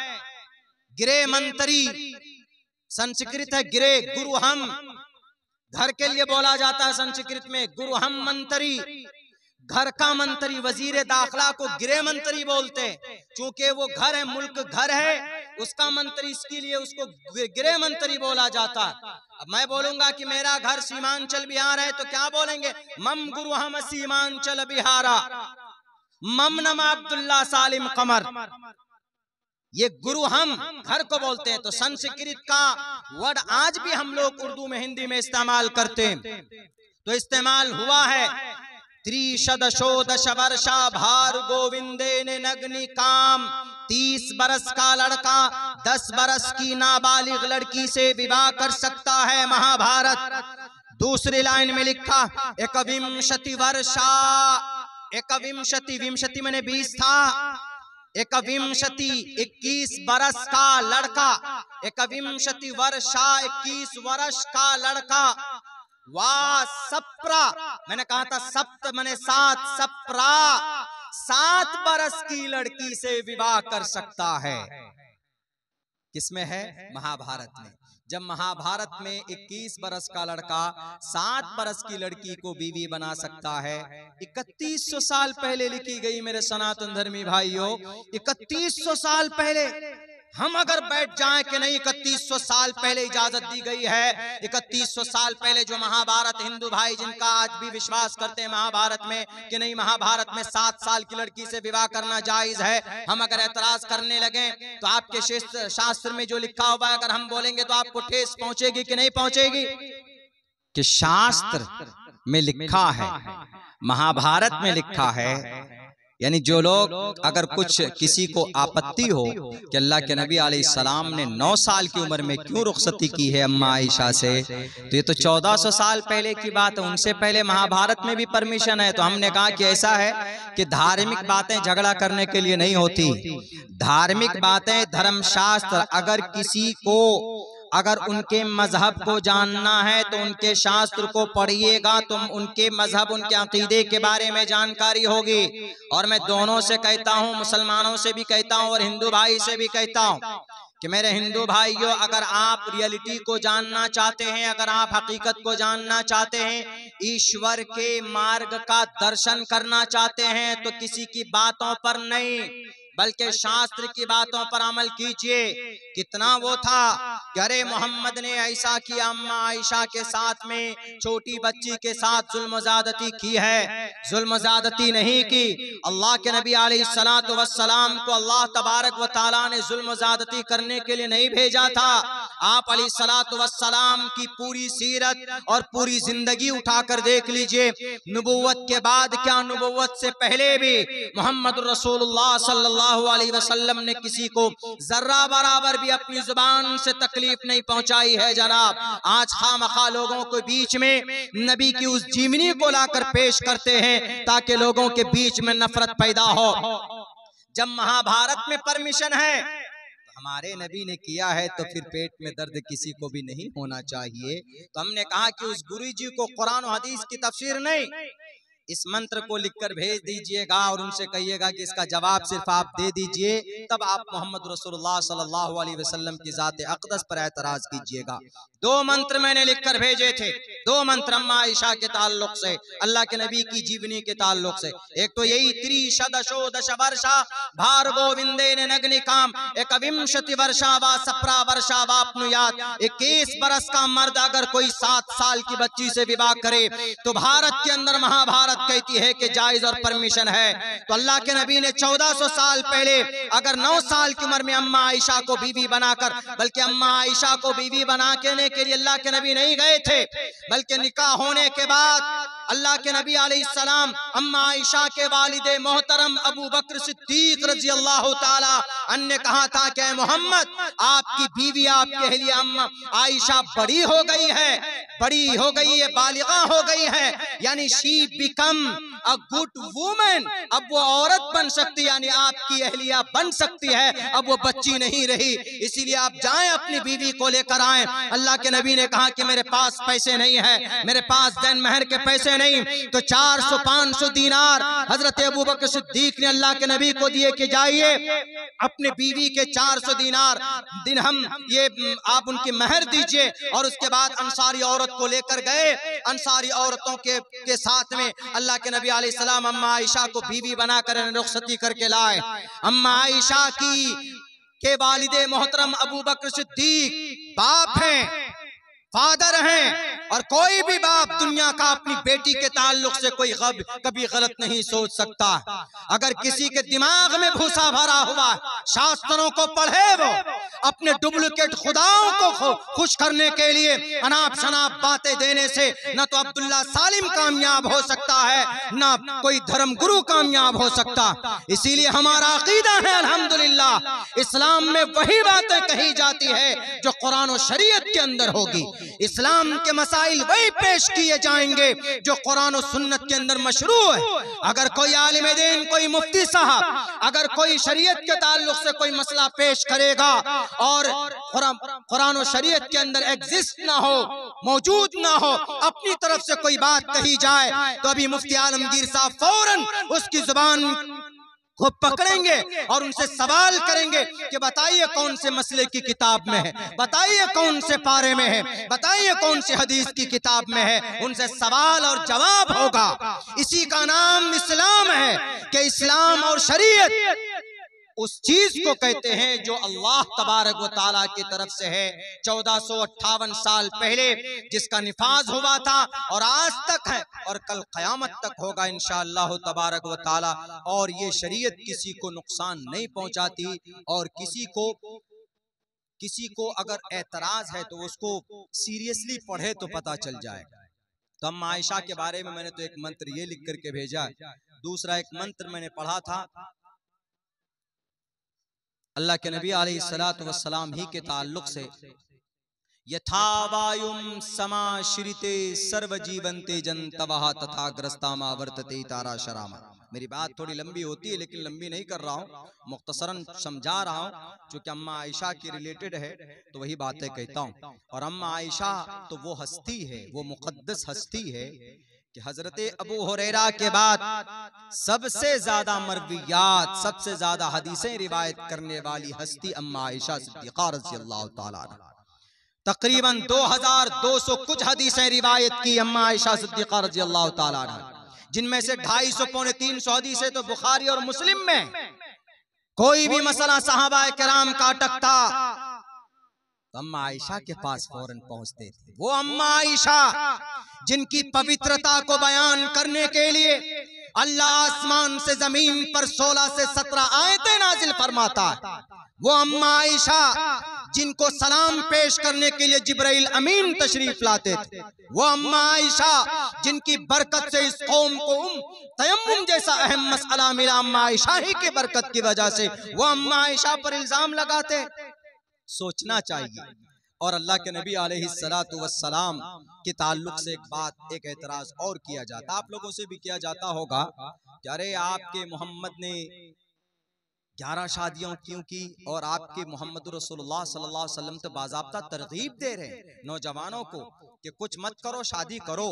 गिरे मंत्री संस्कृत है, गिरे गुरु हम, घर के लिए बोला जाता है संस्कृत में गुरु हम मंत्री, घर का मंत्री, वजीर दाखिला को गृह मंत्री बोलते हैं, क्योंकि वो घर है, मुल्क घर है, उसका मंत्री, इसके लिए उसको गृह मंत्री बोला जाता है। अब मैं बोलूंगा कि मेरा घर सीमांचल बिहार है तो क्या बोलेंगे? मम गुरु हम सीमांचल बिहारा, मम नम अब्दुल्ला सालिम कमर। ये गुरु हम घर को बोलते हैं। तो संस्कृत का वर्ड आज भी हम लोग उर्दू में, हिंदी में इस्तेमाल करते हैं। तो इस्तेमाल हुआ है त्रिशदशोदश वर्षा भार गोविंदे ने नग्नि काम। 30 बरस का लड़का 10 बरस की नाबालिग लड़की से विवाह कर सकता है, महाभारत। दूसरी लाइन में लिखा एकविंशति वर्षा, एकविंशति, विंशति मैंने 20 था, एकविंशति 21 बरस का लड़का, एकविंशति वर्षा 21 वर्ष का लड़का, वाह सप्रा, मैंने कहा था सप्त मैंने 7, सप्रा 7 बरस की लड़की से विवाह कर सकता है। किसमें है? महाभारत में। जब महाभारत में 21 बरस का लड़का 7 बरस की लड़की को बीवी बना सकता है, 3100 साल पहले लिखी गई मेरे सनातन धर्मी भाइयों, 3100 साल पहले हम अगर बैठ जाएं कि नहीं 3100 साल पहले इजाजत दी गई है, 3100 साल पहले जो महाभारत, हिंदू भाई जिनका आज भी विश्वास करते हैं महाभारत में कि नहीं महाभारत में 7 साल की लड़की से विवाह करना जायज है, हम अगर एतराज करने लगे तो आपके शास्त्र में जो लिखा हुआ है अगर हम बोलेंगे तो आपको ठेस पहुंचेगी कि नहीं पहुंचेगी? कि शास्त्र में लिखा है, महाभारत में लिखा है, यानी जो लोग अगर कुछ किसी को आपत्ति हो कि अल्लाह के नबी अलैहिस्सलाम ने 9 साल की उम्र में क्यों रुखसती की है अम्मा आयशा से, तो ये तो 1400 साल पहले की बात है, उनसे पहले महाभारत में भी परमिशन है। तो हमने कहा कि ऐसा है कि धार्मिक बातें झगड़ा करने के लिए नहीं होती, धार्मिक बातें धर्मशास्त्र, अगर किसी को अगर उनके मजहब को जानना है तो उनके शास्त्र को पढ़िएगा, तुम उनके मजहब, उनके अकीदे के बारे में जानकारी होगी। और मैं दोनों से कहता हूँ, मुसलमानों से भी कहता हूँ और हिंदू भाई से भी कहता हूँ कि मेरे हिंदू भाइयों, अगर आप रियलिटी को जानना चाहते हैं, अगर आप हकीकत को जानना चाहते हैं, ईश्वर के मार्ग का दर्शन करना चाहते हैं, तो किसी की बातों पर नहीं बल्कि शास्त्र की बातों पर अमल कीजिए। कितना वो था कि अरे मोहम्मद ने ऐसा किया, अम्मा आयशा के साथ में, छोटी बच्ची के साथ जुल्म ज़्यादती की है, जुल्म ज़्यादती नहीं की। अल्लाह के नबी अलैहिस्सलातु वस्सलाम को अल्लाह तबारक व तआला ने जुल्म ज़्यादती करने के लिए नहीं भेजा था। आप अलैहिस्सलातु वस्सलाम की पूरी सीरत और पूरी जिंदगी उठाकर देख लीजिए, नबुव्वत के बाद क्या, नबुव्वत से पहले भी मोहम्मद रसूलुल्लाह सल्लल्लाहु अलैहि वसल्लम ने किसी को जर्रा बराबर भी अपनी जुबान से तकलीफ नहीं पहुंचाई है जनाब। आज खामखा लोगों के बीच में नबी की उस जीवनी को लाकर पेश करते हैं ताकि लोगों के बीच में नफरत पैदा हो। जब महाभारत में परमिशन है तो हमारे नबी ने किया है, तो फिर पेट में दर्द किसी को भी नहीं होना चाहिए। तो हमने कहा कि उस गुरुजी को कुरान और हदीस की तफसीर नहीं, इस मंत्र को लिखकर भेज दीजिएगा और उनसे कहिएगा कि इसका जवाब सिर्फ आप दे दीजिए, तब आप मोहम्मद रसूलुल्लाह सल्लल्लाहु अलैहि वसल्लम की ज़ात अक़दस पर एतराज कीजिएगा। 2 मंत्र मैंने लिखकर भेजे थे, 2 मंत्र अम्मा आयशा के ताल्लुक से, अल्लाह के नबी की जीवनी के ताल्लुक से। एक तो यही त्रिशदशोदश वर्षा भार गोविंदे ने नग्नि काम, एकविंशति वर्षा वा सप्रा वर्षा वाप्नुयात, 21 बरस का मर्द अगर कोई 7 साल की बच्ची से विवाह करे तो भारत के अंदर महाभारत कहती है कि जायज और परमिशन है। तो अल्लाह के नबी ने 1400 साल पहले अगर 9 साल की उम्र में अम्मा आयशा को बीवी बनाकर, बल्कि अम्मा आयशा को बीवी बनाने के लिए अल्लाह के नबी नहीं गए थे, बल्कि निकाह होने के बाद अल्लाह के नबी अलैहिस्सलाम अम्मा आयशा के वालिदे मोहतरम अबू बकर सिद्दीक रजी अल्लाह ताला अन्हु ने कहा था कि मोहम्मद आपकी बीवी, आपके अहलिया अम्मा आयशा बड़ी हो गई है, बड़ी हो गई है, बालिगा हो गई है, यानी she become a good woman, अब वो औरत बन सकती है, यानी आपकी अहलिया बन सकती है, अब वो बच्ची नहीं रही, इसीलिए आप जाएं अपनी बीवी को लेकर आएं। अल्लाह के नबी ने कहा कि मेरे पास पैसे नहीं है, मेरे पास देन महर के पैसे नहीं, तो 400-500 दीनार हजरत अबू बकर सिद्दीक ने अल्लाह के नबी को दिए कि जाइए अपने बीवी के 400 दीनार दिरहम ये आप उनकी महर दीजिए। और उसके बाद अंसारी औरत को लेकर गए, अंसारी औरतों के साथ में अल्लाह के नबी अलैहिस्सलाम अम्मा आयशा को बीवी बनाकर रुखसती करके लाए। अम्मा आयशा की के वालिदे मोहतरम अबू बकर सिद्दीक बाप हैं, फादर हैं, और कोई भी बाप दुनिया का अपनी बेटी के ताल्लुक से कोई कभी गलत नहीं सोच सकता। अगर किसी के दिमाग में भूसा भरा हुआ, शास्त्रों को पढ़े, वो अपने डुप्लीकेट खुदाओं को खुश करने के लिए अनाप शनाप बातें देने से न तो अब्दुल्ला सालिम कामयाब हो सकता है, न कोई धर्म गुरु कामयाब हो सकता। इसीलिए हमारा अकीदा है अल्हम्दुलिल्लाह, इस्लाम में वही बातें कही जाती है जो कुरान और शरीयत के अंदर होगी। इस्लाम के मसाइल वही पेश किए जाएंगे जो कुरान और सुन्नत के अंदर मशरू है। अगर कोई आलिम दीन, कोई मुफ्ती साहब अगर कोई शरीयत के ताल्लुक से कोई मसला पेश करेगा और कुरान और शरीयत के अंदर एग्जिस्ट ना हो, मौजूद ना हो, अपनी तरफ से कोई बात कही जाए, तो अभी मुफ्ती आलमगीर साहब फौरन उसकी जुबान को पकड़ेंगे और उनसे सवाल करेंगे कि बताइए कौन से मसले की किताब में है, बताइए कौन से पारे में है, बताइए कौन सी हदीस की किताब में है। उनसे सवाल और जवाब होगा। इसी का नाम इस्लाम है कि इस्लाम और शरीयत उस चीज को कहते हैं जो अल्लाह तबारक व ताला की तरफ से है। 1458 साल पहले जिसका निफाज हुआ था और आज तक है और कल क़यामत तक होगा इंशाअल्लाह तबारक व ताला। और ये शरीयत किसी को नुकसान नहीं पहुंचाती, और किसी को अगर एतराज है तो उसको सीरियसली पढ़े तो पता चल जाएगा। तो अम्मा आयशा के बारे में मैंने तो एक मंत्र ये लिख करके भेजा, दूसरा एक मंत्र मैंने पढ़ा था अल्लाह के नबी अलैहिस्सलातु वस्सलाम ही के ताल्लुक से, यथा वायुम समाश्रिते सर्वजीवन्ते जन्तवः तथा ग्रस्तामा वर्तते तारा शरामा। मेरी बात थोड़ी लंबी होती है लेकिन लंबी नहीं कर रहा हूँ, मुख्तसरन समझा रहा हूँ, चूंकि अम्मा आयशा की रिलेटेड है तो वही बातें कहता हूँ। और अम्मा आयशा तो वो हस्ती है, वो मुक़द्दस हस्ती है कि हजरते अबू हुरैरा के बाद सबसे ज्यादा मरवियात, सबसे ज्यादा हदीसें रिवायत करने वाली हस्ती अम्मा आयशा सिद्दीक़ा रज़ियल्लाहु ताला अन्हा। तकरीबन 2200 कुछ हदीसें रिवायत की अम्मा आयशा सिद्दीक़ा रज़ियल्लाहु ताला अन्हा, जिनमें से 250 पौने 300 हदीसें तो बुखारी और मुस्लिम में। कोई भी मसला सहाबा किराम का अटकता तो अम्मा आयशा के पास फौरन पहुंचते थे। वो अम्मा आयशा जिनकी पवित्रता को बयान करने के लिए अल्लाह आसमान से जमीन पर 16 से 17 आयतें नाजिल फरमाता है। वो अम्मा आयशा जिनको सलाम पेश करने के लिए जिब्राइल अमीन तशरीफ लाते थे। वो अम्मा आयशा जिनकी बरकत से इस कौम को तयम्मुम जैसा अहम मसला मिला, अम्मा आयशा ही की बरकत की वजह से वो अम्मा आयशा पर इल्जाम लगाते। सोचना चाहिए। और अल्लाह के नबी अलैहिस्सलातु वस्सलाम के ताल्लुक से एक बात, एक एतराज और किया जाता, आप लोगों से भी किया जाता होगा कि अरे आपके मोहम्मद ने 11 शादियां क्यों की, और आपके मोहम्मद रसूलुल्लाह सल्लल्लाहु अलैहि वसल्लम तो बाज़ाब्ता तरगीब दे रहे हैं नौजवानों को कि कुछ मत करो, शादी करो।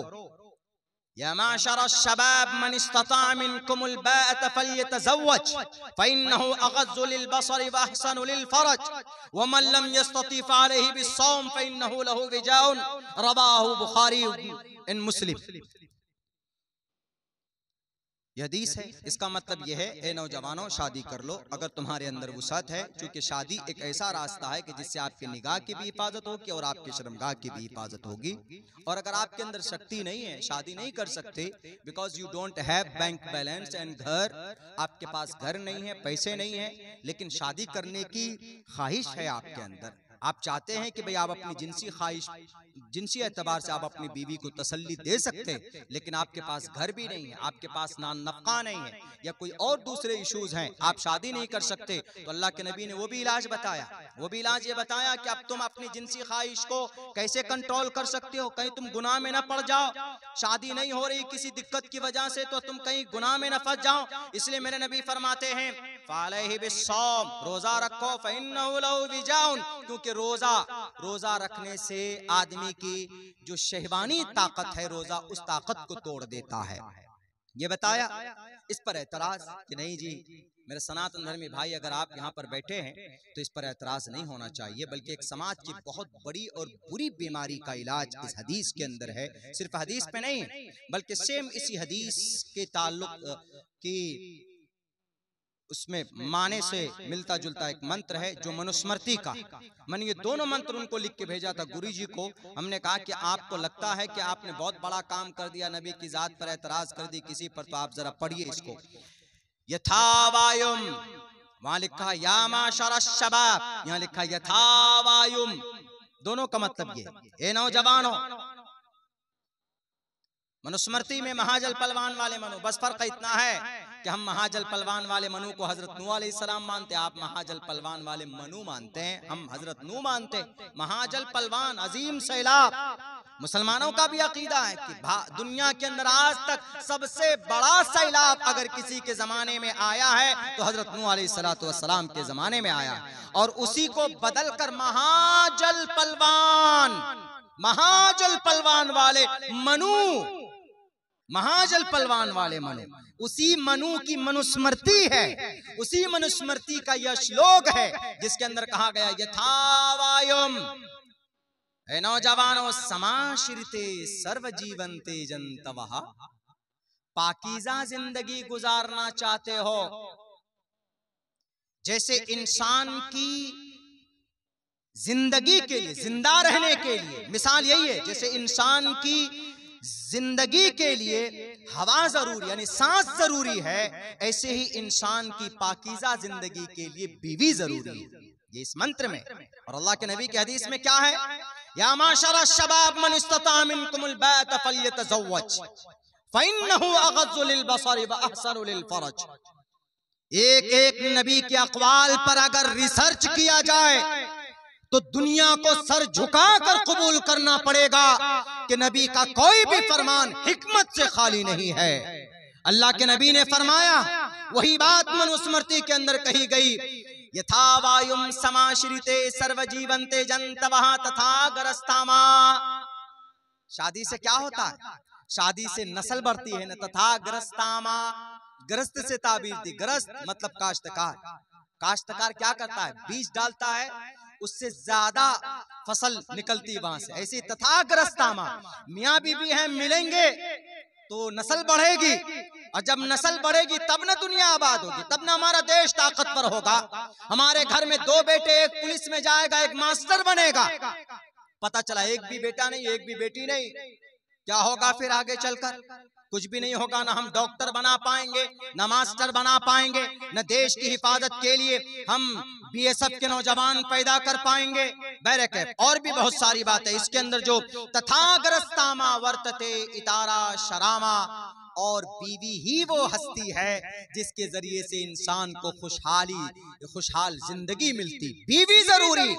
या माशर शबाब मन इस्तता मिनकुमुल बाअत फल्यतज़व्वज फ़इन्नहु अग़ज़्ज़ु लिलबसरि व अहसनु लिलफ़रज व मन लम यस्तति फ़अलैहि बिस्सौम फ़इन्नहु लहु विजाउन रवाहु बुखारी व मुस्लिम। यह हदीस है। इसका मतलब यह है, ए नौजवानों शादी कर लो अगर तुम्हारे अंदर वुसअत है, क्योंकि शादी एक ऐसा रास्ता है कि जिससे आपके निगाह की भी हिफाजत होगी और आपके शर्मगाह की भी हिफाजत होगी। और अगर आपके अंदर शक्ति नहीं है, शादी नहीं कर सकते, because you don't have bank balance and घर, आपके पास घर नहीं है, पैसे नहीं है, लेकिन शादी करने की ख्वाहिश है आपके अंदर, आप चाहते हैं कि भाई आप अपनी जिनसी ख्वाहिश, जिनसी एतबार से आप अपनी बीवी को तसल्ली दे सकते हैं, लेकिन आपके पास घर भी नहीं है, आपके पास नान नफ़क़ा नहीं है, या कोई और दूसरे इश्यूज हैं, आप शादी नहीं कर सकते, तो अल्लाह के नबी ने वो भी इलाज बताया। वो भी इलाज ये बताया कि अब तुम अपनी जिनसी ख्वाहिश को कैसे कंट्रोल कर सकते हो, कहीं तुम गुनाह में न पड़ जाओ। शादी नहीं हो रही किसी दिक्कत की वजह से तो तुम कहीं गुनाह में न फंस जाओ, इसलिए मेरे नबी फरमाते हैं फ़अलैहि बिस्सौम, रोजा रखो, फ़इन्नहु लहु विजाउन, क्योंकि रोजा रखने से आदमी की जो शहवानी ताकत है, रोजा उस ताकत को तोड़ देता है। ये बताया। इस पर एतराज कि नहीं जी मेरे सनातन धर्मी भाई, अगर आप यहाँ पर बैठे हैं तो इस पर एतराज नहीं होना चाहिए, बल्कि एक समाज की बहुत बड़ी और बुरी बीमारी का इलाज इस हदीस के अंदर है। सिर्फ हदीस पे नहीं, बल्कि सेम इसी हदीस के ताल्लुक की उसमें माने से मिलता जुलता एक मंत्र है जो मनुस्मृति का। मैंने ये दोनों मंत्र उनको लिख के भेजा था गुरु जी को। हमने कहा कि आपको लगता है कि आपने बहुत बड़ा काम कर दिया, नबी की जात पर एतराज कर दी किसी पर, तो आप जरा पढ़िए इसको। यथा वायुम, वहां लिखा या माशर शबाब, यहाँ लिखा यथा वायुम। दोनों का मतलब ये नौजवानों, मनुस्मृति में महाजल पलवान वाले मनु, बस फर्क इतना है कि हम महाजल पलवान वाले मनु को हजरत नूह अलैहिस्सलाम मानते, आप महाजल पलवान वाले मनु मानते हैं, हम हजरत नूह मानते। महाजल पलवान अजीम सैलाब, मुसलमानों का भी अकीदा है कि दुनिया के अंदर आज तक सबसे बड़ा सैलाब अगर किसी के जमाने में आया है तो हजरत नूह अलैहिस्सलाम के जमाने में आया, और उसी को बदल कर महाजल पलवान वाले मनु, महाजल पलवान वाले मनु, उसी मनु की मनुस्मृति है, उसी मनुस्मृति का यह श्लोक है जिसके अंदर कहा गया यथा वायुम, हे नौजवानों समाश्रिते सर्व जीवंते जंतवः, पाकीज़ा जिंदगी गुजारना चाहते हो, जैसे इंसान की जिंदगी के लिए, जिंदा रहने के लिए मिसाल यही है, जैसे इंसान की जिंदगी के लिए हवा जरूरी यानी सांस जरूरी है, ऐसे ही इंसान की पाकीज़ा जिंदगी के लिए बीवी जरूरी है। ये इस मंत्र में। और अल्लाह के नबी के हदीस में क्या है, या माशर शबाब मन इस्तता मिनकुमुल बात फल्यतज़व्वज फइन्नहु अग़ज़्ज़ु लिलबसरि व अहसनु लिलफरज। एक एक नबी के अक़वाल पर अगर रिसर्च किया जाए तो दुनिया को सर झुकाकर कबूल करना पड़ेगा कि नबी का कोई भी फरमान हिकमत से खाली नहीं है। अल्लाह के नबी ने फरमाया, वही बात मनुस्मृति के अंदर कही गई, यथा वायुम समाश्रिते सर्वजीवंते जंतवः तथा गरस्तामा। शादी से क्या होता है, शादी से नस्ल बढ़ती है न। तथा गरस्तामा, गरस्त से ताबीर दी, गरस्त मतलब काश्तकार। काश्तकार क्या करता है, बीज डालता है, उससे ज्यादा फसल निकलती वहां से। ऐसी तथा गरस्तामा, मियाँ बीवी हैं मिलेंगे तो नस्ल बढ़ेगी, और जब नस्ल बढ़ेगी तब न दुनिया आबाद होगी, तब न हमारा देश ताकतवर होगा। हमारे घर में दो बेटे, एक पुलिस में जाएगा, एक मास्टर बनेगा, पता चला एक भी बेटा नहीं एक भी बेटी नहीं, क्या होगा फिर आगे चलकर? कुछ भी नहीं होगा। ना हम डॉक्टर बना पाएंगे, ना मास्टर बना पाएंगे, न देश की हिफाजत के लिए हम बीएसएफ के नौजवान पैदा कर पाएंगे। बैरक और भी बहुत सारी बातें इसके अंदर जो तथागरस्तामा वर्तते इतारा शरामा, और बीवी ही वो हस्ती है जिसके जरिए से इंसान को खुशहाल जिंदगी मिलती। बीवी जरूरी,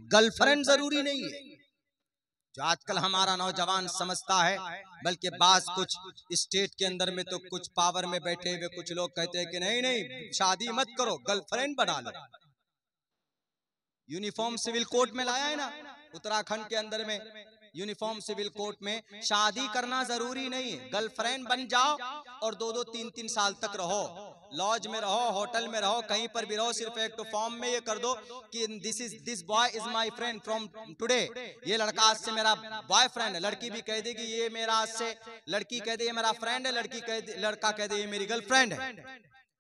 गर्लफ्रेंड जरूरी नहीं है, जो आजकल हमारा नौजवान समझता है। बल्कि बात कुछ स्टेट के अंदर में तो कुछ पावर में बैठे हुए कुछ लोग कहते हैं कि नहीं नहीं शादी मत करो, गर्लफ्रेंड बना लो। यूनिफॉर्म सिविल कोड में लाया है ना, उत्तराखंड के अंदर में यूनिफॉर्म सिविल कोड में शादी करना जरूरी नहीं है, गर्लफ्रेंड बन जाओ और 2-2, 3-3 साल तक रहो, लॉज में रहो, होटल में रहो, कहीं पर भी रहो, सिर्फ एक तो फॉर्म में ये कर दो कि this boy is my friend from today, ये लड़का आज से मेरा बॉयफ्रेंड है। लड़की भी कह देगी ये मेरा आज से, लड़की कह दे ये मेरा फ्रेंड है, लड़का कह दे ये मेरी गर्लफ्रेंड है।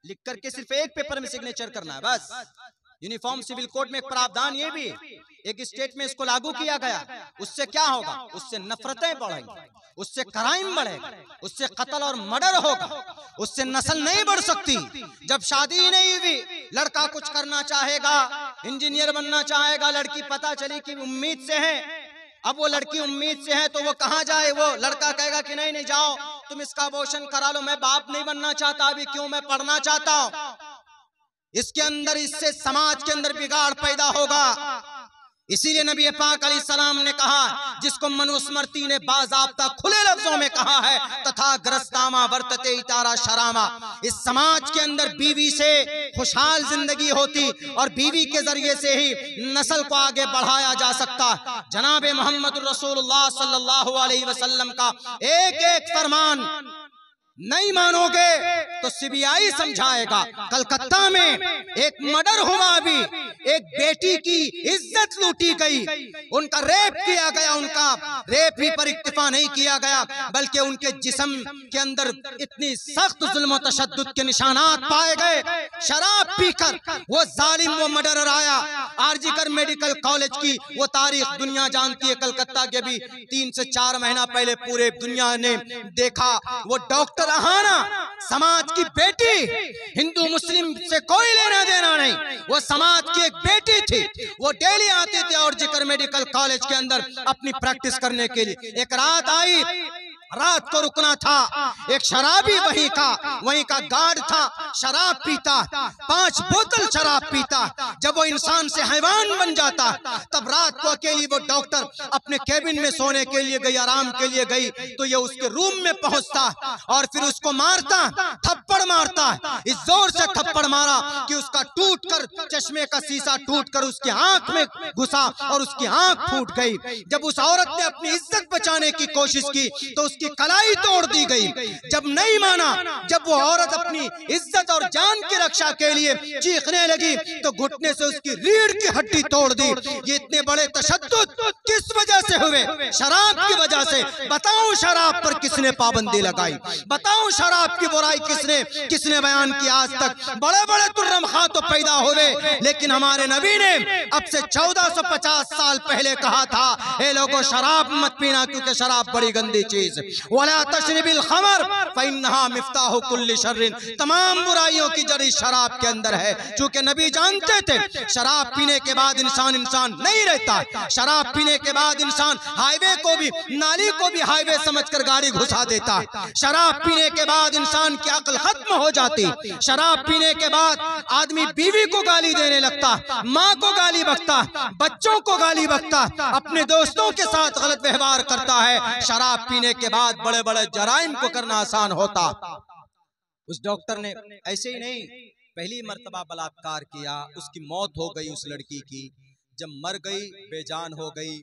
लिख करके सिर्फ एक पेपर में सिग्नेचर करना है बस। यूनिफॉर्म सिविल कोड में एक प्रावधान ये भी एक स्टेट में इसको लागू किया गया। उससे क्या होगा, उससे नफरतें बढ़ेंगी, उससे क्राइम बढ़ेगा, उससे कत्ल और मर्डर होगा, उससे नस्ल नहीं बढ़ सकती। जब शादी ही नहीं हुई, लड़का कुछ करना चाहेगा, इंजीनियर बनना चाहेगा, लड़की पता चली कि उम्मीद से है, अब वो लड़की उम्मीद से है तो वो कहाँ जाए? वो लड़का कहेगा कि नहीं नहीं जाओ तुम इसका अबॉर्शन करा लो, मैं बाप नहीं बनना चाहता अभी, क्यों, मैं पढ़ना चाहता हूँ। इसके अंदर, इससे समाज के अंदर बिगाड़ पैदा होगा। इसीलिए नबी पाक अलैहिस्सलाम ने कहा, जिसको मनुस्मृति ने बाज़ाब्ता खुले लफ्जों में कहा है, तथा ग्रस्तामा वर्तते इतारा शरामा। इस समाज के अंदर बीवी से खुशहाल जिंदगी होती और बीवी के जरिए से ही नस्ल को आगे बढ़ाया जा सकता। जनाब मोहम्मद रसूलुल्लाह सल्लल्लाहु अलैहि वसल्लम का एक एक फरमान नहीं मानोगे तो सीबीआई समझाएगा। कलकत्ता में एक मर्डर हुआ, अभी एक बेटी की इज्जत लूटी गई, उनका रेप किया गया। उनका रेप ही पर इक्तिफा नहीं किया गया, बल्कि उनके जिस्म के अंदर इतनी सख्त जुल्म और तशद्दुद के निशानात पाए गए। शराब पीकर वो जालिम, वो मर्डरर आया। आरजीकर मेडिकल कॉलेज की वो तारीख दुनिया जानती है। कलकत्ता के भी 3 से 4 महीना पहले पूरे दुनिया ने देखा। वो डॉक्टर अहाना समाज की बेटी, हिंदू मुस्लिम से कोई लेना देना नहीं, वो समाज की एक बेटी थी। वो डेली आती थी और जिक्र मेडिकल कॉलेज के अंदर अपनी प्रैक्टिस करने के लिए। एक रात आई, रात को रुकना था। एक शराबी वहीं का गार्ड था, शराब पीता, 5 बोतल शराब पीता। जब वो इंसान से हैवान बन जाता, तब रात को अकेली वो डॉक्टर अपने केबिन में सोने के लिए गई, आराम के लिए गई, तो ये उसके रूम में पहुंचता और फिर उसको मारता, थप्पड़ मारता। इस जोर से थप्पड़ मारा कि उसका टूटकर चश्मे का शीशा टूटकर उसकी आंख में घुसा और उसकी आंख फूट गई। जब उस औरत ने अपनी इज्जत बचाने की कोशिश की तो की कलाई तोड़ दी गई। जब नहीं माना, जब वो औरत अपनी इज्जत और जान की रक्षा के लिए चीखने लगी तो घुटने से उसकी रीढ़ की हड्डी तोड़ दी। ये इतने बड़े तशद्दुद किस वजह से हुए? शराब की वजह से। बताओ शराब पर किसने पाबंदी लगाई? बताओ शराब की बुराई किसने बयान की? आज तक बड़े बड़े तुर्रम खां तो पैदा हुए, लेकिन हमारे नबी ने अब से 1450 साल पहले कहा था, ए लोगों शराब मत पीना, क्योंकि शराब बड़ी गंदी चीज। वला तशरिबिल खमर फइन्नहा मिफ्ताहु कुल्ली शर्रिन, तमाम बुराइयों की जड़ शराब के अंदर है। चूंकि नबी जानते थे शराब पीने के बाद इंसान नहीं रहता। शराब पीने के बाद इंसान हाईवे को भी, नाली को भी हाईवे समझकर गाड़ी घुसा देता। शराब पीने के बाद इंसान की अक्ल खत्म हो जाती। शराब पीने के बाद आदमी बीवी को गाली देने लगता, माँ को गाली बकता, बच्चों को गाली बकता, अपने दोस्तों के साथ गलत व्यवहार करता है। शराब पीने के बाद बड़े बड़े जराइम को करना आसान होता। उस डॉक्टर ने ऐसे ही नहीं, पहली मर्तबा बलात्कार किया, उसकी मौत हो गई उस लड़की की। जब मर गई, बेजान हो गई,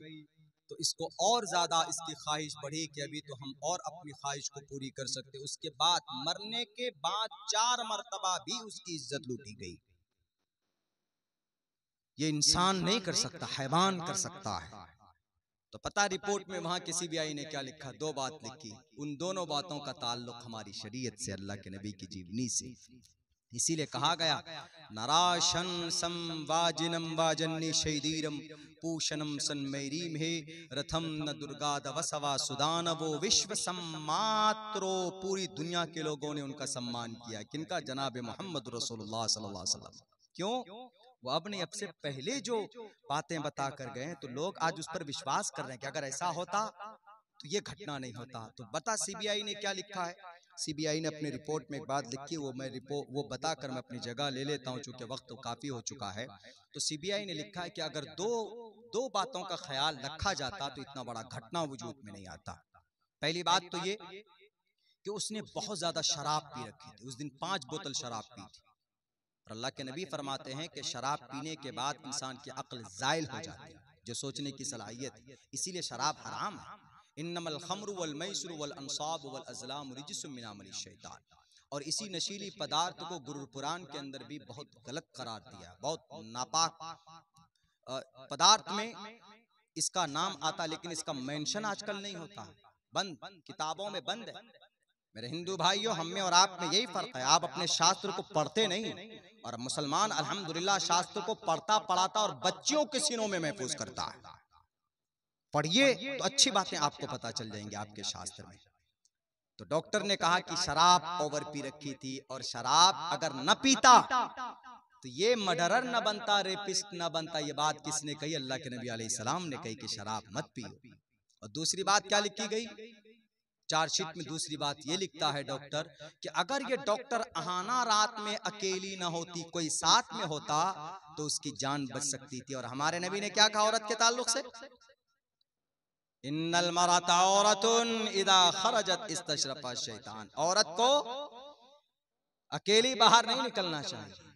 तो इसको और ज्यादा इसकी ख्वाहिश बढ़ी कि अभी तो हम और अपनी ख्वाहिश को पूरी कर सकते। उसके बाद मरने के बाद 4 मर्तबा भी उसकी इज्जत लूटी गई। ये इंसान नहीं कर सकता, हैवान कर सकता है। तो पता रिपोर्ट में वहां के सीबीआई ने क्या लिखा? 2 बात लिखी। उन दोनों बातों का ताल्लुक हमारी शरीयत से, अल्लाह के नबी की जीवनी से। इसीलिए कहा गया, नराशन संवाजिनम वाजन्नी शैदीरम पूषणम सन्मैरीम हे रथम न दुर्गा दवसवा सुदान वो विश्व सम्मात्रो। पूरी दुनिया के लोगों ने उनका सम्मान किया। किनका? जनाब मोहम्मद रसूलुल्लाह सल्लल्लाहु अलैहि वसल्लम। क्यों? वो अब नहीं, अब से पहले जो बातें बता कर गए तो लोग आज उस पर विश्वास कर रहे हैं कि अगर ऐसा होता तो ये घटना नहीं होता। तो बता सीबीआई ने क्या लिखा है? सीबीआई ने अपनी रिपोर्ट में एक बात लिखी, वो बताकर मैं अपनी जगह ले लेता हूं, चूंकि वक्त तो काफी हो चुका है। तो सीबीआई ने लिखा है कि अगर दो बातों का ख्याल रखा जाता तो इतना बड़ा घटना वजूद में नहीं आता। पहली बात तो ये कि उसने बहुत ज्यादा शराब पी रखी थी। उस दिन 5 बोतल शराब पी थी। और अल्लाह के नबी फरमाते हैं कि शराब पीने के बाद इंसान की अक्ल ज़ाइल हो जाती है, जो सोचने की सलाहियत है। इसीलिए शराब हराम है। इन्नमल खम्रु वल मैसुरु वल अंसाब वल अज़लाम रिज्सुम मिन अमलि शैतान। और इसी नशीली पदार्थ को गुरुर पुराण के अंदर भी बहुत गलत करार दिया। बहुत नापाक पदार्थ में इसका नाम आता, लेकिन इसका मेंशन आजकल नहीं होता, बंद, किताबों में बंद है। मेरे हिंदू भाइयों, हम में और आप में यही फर्क है। आप अपने शास्त्र को पढ़ते नहीं, और मुसलमान अल्हम्दुलिल्लाह शास्त्र को पढ़ता पढ़ाता और बच्चियों के सीनों में महफूज करता है। पढ़िए तो अच्छी बातें आपको पता चल जाएंगी आपके शास्त्र में। तो डॉक्टर ने कहा कि शराब ओवर पी रखी थी, और शराब अगर न पीता तो ये मर्डरर न बनता, रेपिस्ट न बनता। ये बात किसने कही? अल्लाह के नबी अलैहिस्सलाम ने कही कि शराब मत पियो। और दूसरी बात क्या लिखी गई चार्जशीट में? दूसरी बात ये लिखता है डॉक्टर कि अगर ये डॉक्टर अहाना रात में अकेली न होती, कोई साथ में होता, तो उसकी जान बच सकती थी। और हमारे नबी ने क्या कहा औरत के ताल्लुक से? इन्नल मरअता औरतुन इदा खरजत इस्तशरफा शैतान। औरत को अकेली बाहर नहीं निकलना चाहिए।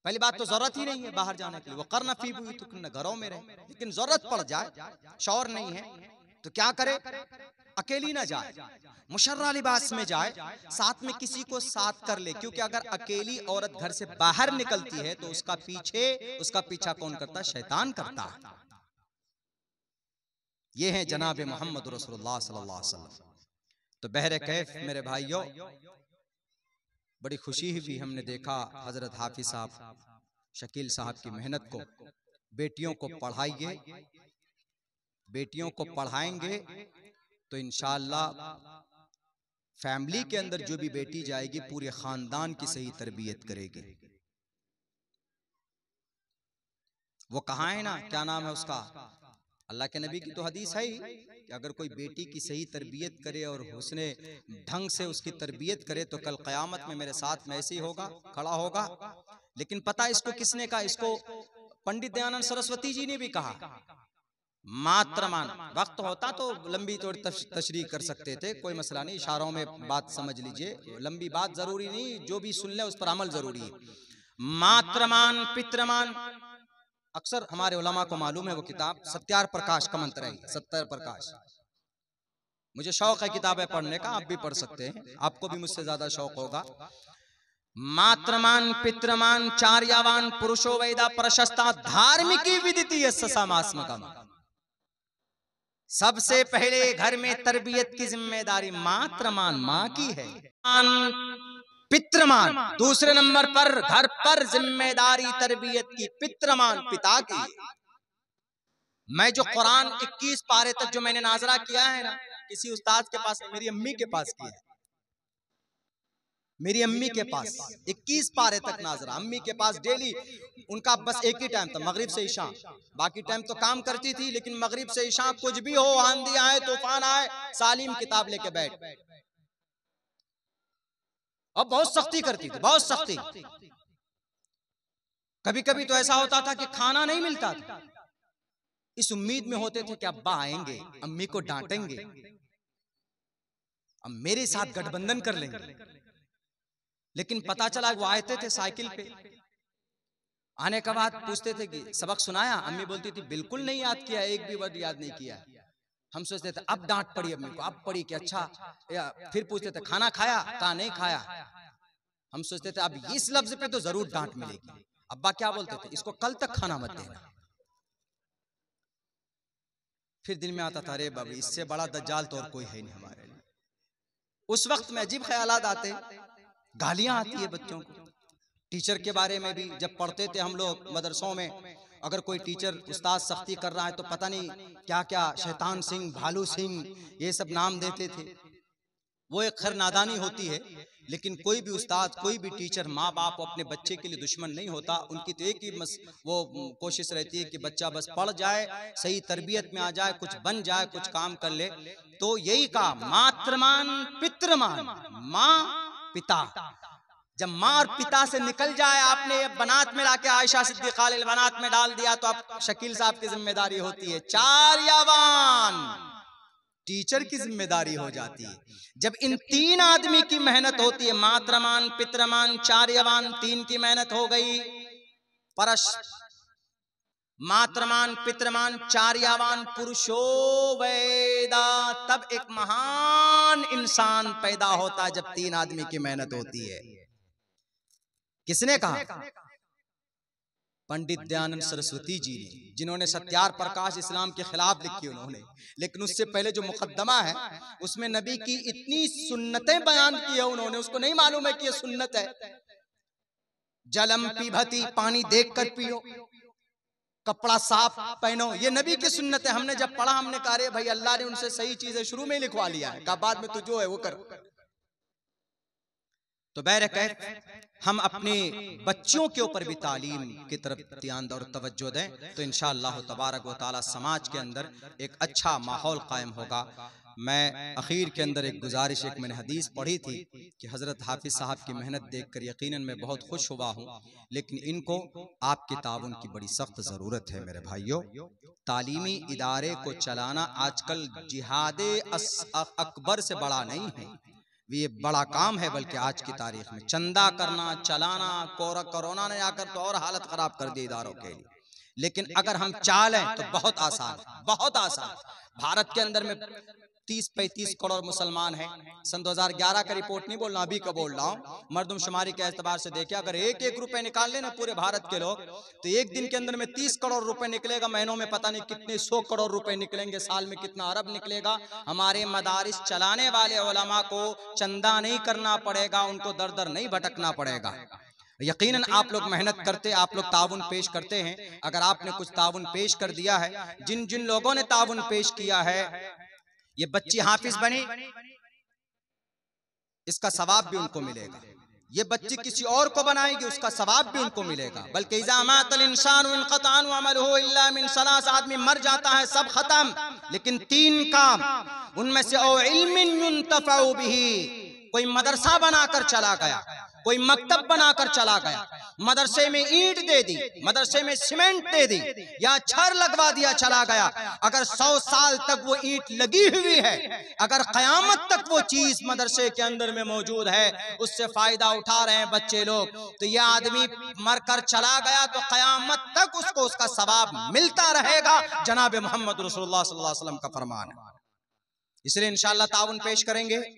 पहली बात तो जरूरत ही नहीं है बाहर जाने के लिए। वो करना फी बुयूतिकुन्ना, घरों में रहे। लेकिन जरूरत पड़ जाए, शौहर नहीं है तो क्या करे? अकेली ना जाए, मुशर्रा लिबास में जाए, साथ में किसी को साथ कर ले, क्योंकि अगर अकेली औरत घर से बाहर निकलती है तो उसका पीछा कौन करता है? शैतान करता है। ये है जनाब मोहम्मद रसूलुल्लाह सल्लल्लाहु अलैहि वसल्लम। तो बहरे कैफ मेरे भाइयों, बड़ी खुशी हुई, हमने देखा हजरत हाफिज साहब शकील साहब की मेहनत को। बेटियों को पढ़ाइए, बेटियों को पढ़ाएंगे तो इंशाअल्लाह फैमिली के अंदर जो भी बेटी जाएगी पूरे खानदान की सही तरबियत करेगी। वो कहाँ है ना, क्या नाम है उसका, अल्लाह के नबी की तो हदीस है ही कि अगर कोई बेटी की सही तरबियत करे और हुस्ने ढंग से उसकी तरबियत करे तो कल क़यामत में मेरे साथ में ऐसे ही होगा, खड़ा होगा। लेकिन पता इसको किसने कहा? इसको पंडित दयानंद सरस्वती जी ने भी कहा। मात्रमान, वक्त होता तो लंबी थोड़ी तशरीह कर सकते थे, कोई मसला नहीं, इशारों में बात समझ लीजिए, लंबी बात जरूरी नहीं, जो भी सुन ले उस पर अमल जरूरी है। मात्रमान पित्रमान, अक्सर हमारे उलमा को मालूम है वो किताब सत्यार प्रकाश का मंत्र है, सत्यार प्रकाश। मुझे शौक है किताबें पढ़ने का, आप भी पढ़ सकते हैं, आपको भी मुझसे ज्यादा शौक होगा। मात्रमान पित्रमान चार्यावान पुरुषो वेदा प्रशस्ता धार्मिकी विदितीय ससामास्मकम। सबसे पहले घर में तरबियत की जिम्मेदारी मात्रमान माँ की है, पित्रमान दूसरे नंबर पर घर पर जिम्मेदारी तरबियत की पित्रमान पिता की। मैं जो कुरान 21 पारे तक जो मैंने नाजरा किया है ना, किसी उस्ताद के पास, मेरी अम्मी के पास किया है, मेरी अम्मी के पास 21 पारे तक नाजरा, अम्मी के पास डेली। उनका बस एक ही टाइम था, मगरिब से इशा, बाकी टाइम तो काम करती थी, लेकिन मगरिब से इशा कुछ भी हो, आंधी आए तूफान आए, सालिम किताब लेके बैठ। अब बहुत सख्ती करती थी, बहुत सख्ती। कभी कभी तो ऐसा होता था कि खाना नहीं मिलता था, इस उम्मीद में होते थे कि अब्बा आएंगे, अम्मी को डांटेंगे, अब मेरे साथ गठबंधन कर लेंगे। लेकिन पता चला वो आते थे साइकिल पे, आने के बाद पूछते थे कि सबक सुनाया? अम्मी बोलती थी बिल्कुल नहीं याद किया, एक भी वर्ड याद नहीं किया। हम सोचते थे अब डांट पड़ी अम्मी को, अब पड़ी कि अच्छा, या फिर पूछते थे खाना खाया? कहा नहीं खाया। हम सोचते थे अब इस लफ्ज पे तो जरूर डांट मिलेगी। अब्बा क्या बोलते थे? इसको कल तक खाना मत देना। फिर दिल में आता था अरे बाबा, इससे बड़ा दज्जाल तो और कोई है नहीं हमारे लिए। उस वक्त में अजीब ख्यालात आते, गालियां आती है बच्चों को। टीचर के बारे में भी जब पढ़ते थे हम लोग मदरसों में, अगर कोई टीचर उस्ताद सख्ती कर रहा है तो पता नहीं क्या क्या शैतान सिंह, भालू सिंह, ये सब नाम देते थे। वो एक खैर नादानी होती है, लेकिन कोई भी उस्ताद, कोई भी टीचर, माँ बाप अपने बच्चे के लिए दुश्मन नहीं होता। उनकी तो एक ही वो कोशिश रहती है कि बच्चा बस पढ़ जाए, सही तरबियत में आ जाए, कुछ बन जाए, कुछ काम कर ले। तो यही कहा मात्रमान पित्रमान, माँ पिता। जब माँ और पिता से निकल जाए, आपने बनात में लाके आयशा सिद्दीक़ा बनात में डाल दिया तो आप शकील साहब की जिम्मेदारी होती है। चार्यावान टीचर की जिम्मेदारी हो जाती है। जब इन तीन आदमी की मेहनत होती है, मात्रमान पित्रमान चार्यवान, तीन की मेहनत हो गई, परश मात्रमान पित्रमान चार्यावान पुरुषो वेदा, तब एक महान इंसान पैदा होता है जब तीन आदमी की मेहनत होती है। किसने कहा? पंडित दयानंद सरस्वती जी ने, जिन्होंने सत्यार प्रकाश इस्लाम के खिलाफ लिखी उन्होंने। लेकिन उससे पहले जो मुकद्दमा है उसमें नबी की इतनी सुन्नतें बयान की है उन्होंने, उसको नहीं मालूम है कि ये सुन्नत है। जलम पीभती, पानी देख कर पियो, कपड़ा साफ पहनो, ये नबी की सुन्नत है। हमने जब पढ़ा हमने कहा भाई अल्लाह ने उनसे सही चीजें शुरू में ही लिखवा लिया है, कहा बाद में तू जो है वो कर। तो बहरकैफ हम अपने बच्चों के ऊपर भी तालीम की तरफ ध्यान और तवज्जो दें तो इंशाअल्लाह तबारक व तआला समाज के अंदर एक अच्छा माहौल कायम होगा। मैं आखिर के अंदर एक गुजारिश, एक मैंने हदीस पढ़ी थी कि हज़रत हाफिज साहब की मेहनत देखकर यकीनन मैं बहुत खुश हुआ हूँ, लेकिन इनको आपके ताउन की बड़ी सख्त ज़रूरत है। मेरे भाइयों, तालीमी इदारे को चलाना आजकल जिहाद अकबर से बड़ा नहीं है, ये बड़ा काम है। बल्कि आज की तारीख में चंदा करना, चलाना, कोरोना ने आकर तो और हालत खराब कर दी इदारों के लिए। लेकिन अगर हम चाह लें तो बहुत आसान, बहुत आसान। भारत के अंदर में 30-35 करोड़ मुसलमान हैं। सन 2011 का रिपोर्ट नहीं बोल रहा, अभी का बोल रहा हूँ। मर्दमशुमारी के एतबार से देखे, अगर एक एक रुपए निकाल लेना पूरे भारत के लोग, तो एक दिन के अंदर में 30 करोड़ रुपए निकलेगा, महीनों में पता नहीं कितने 100 करोड़ रुपए निकलेंगे, साल में कितना अरब निकलेगा। हमारे मदारिस चलाने वाले उलमा को चंदा नहीं करना पड़ेगा, उनको दर दर नहीं भटकना पड़ेगा। यकीनन आप लोग मेहनत करते, आप लोग ताउन पेश करते हैं। अगर आपने कुछ ताउन पेश कर दिया है, जिन जिन लोगों ने ताउन पेश किया है, ये बच्ची हाफिज बनी, इसका सवाब भी उनको मिलेगा। ये बच्ची किसी और को बनाएगी, उसका सवाब भी उनको मिलेगा। बल्कि इज़ा मातल इंसानु इनक़ता अमलुहु इल्ला मिन सलास, आदमी मर जाता है सब खत्म, लेकिन 3 काम, उनमें से औ इल्मिन युंतफ़उ बिही, कोई मदरसा बनाकर चला गया, कोई मकतब बनाकर चला गया, मदरसे में ईंट दे दी, मदरसे में सीमेंट दे दी, या छर लगवा दिया, चला गया। अगर 100 साल तक वो ईंट लगी हुई है, अगर कयामत तक वो चीज मदरसे के अंदर में मौजूद है, उससे फायदा उठा रहे हैं बच्चे लोग, तो ये आदमी मरकर चला गया तो कयामत तक उसको उसका सवाब मिलता रहेगा। जनाब मोहम्मद रसूलुल्लाह सल्लल्लाहु अलैहि वसल्लम का फरमान है। इसलिए इंशाअल्लाह ताउन पेश करेंगे।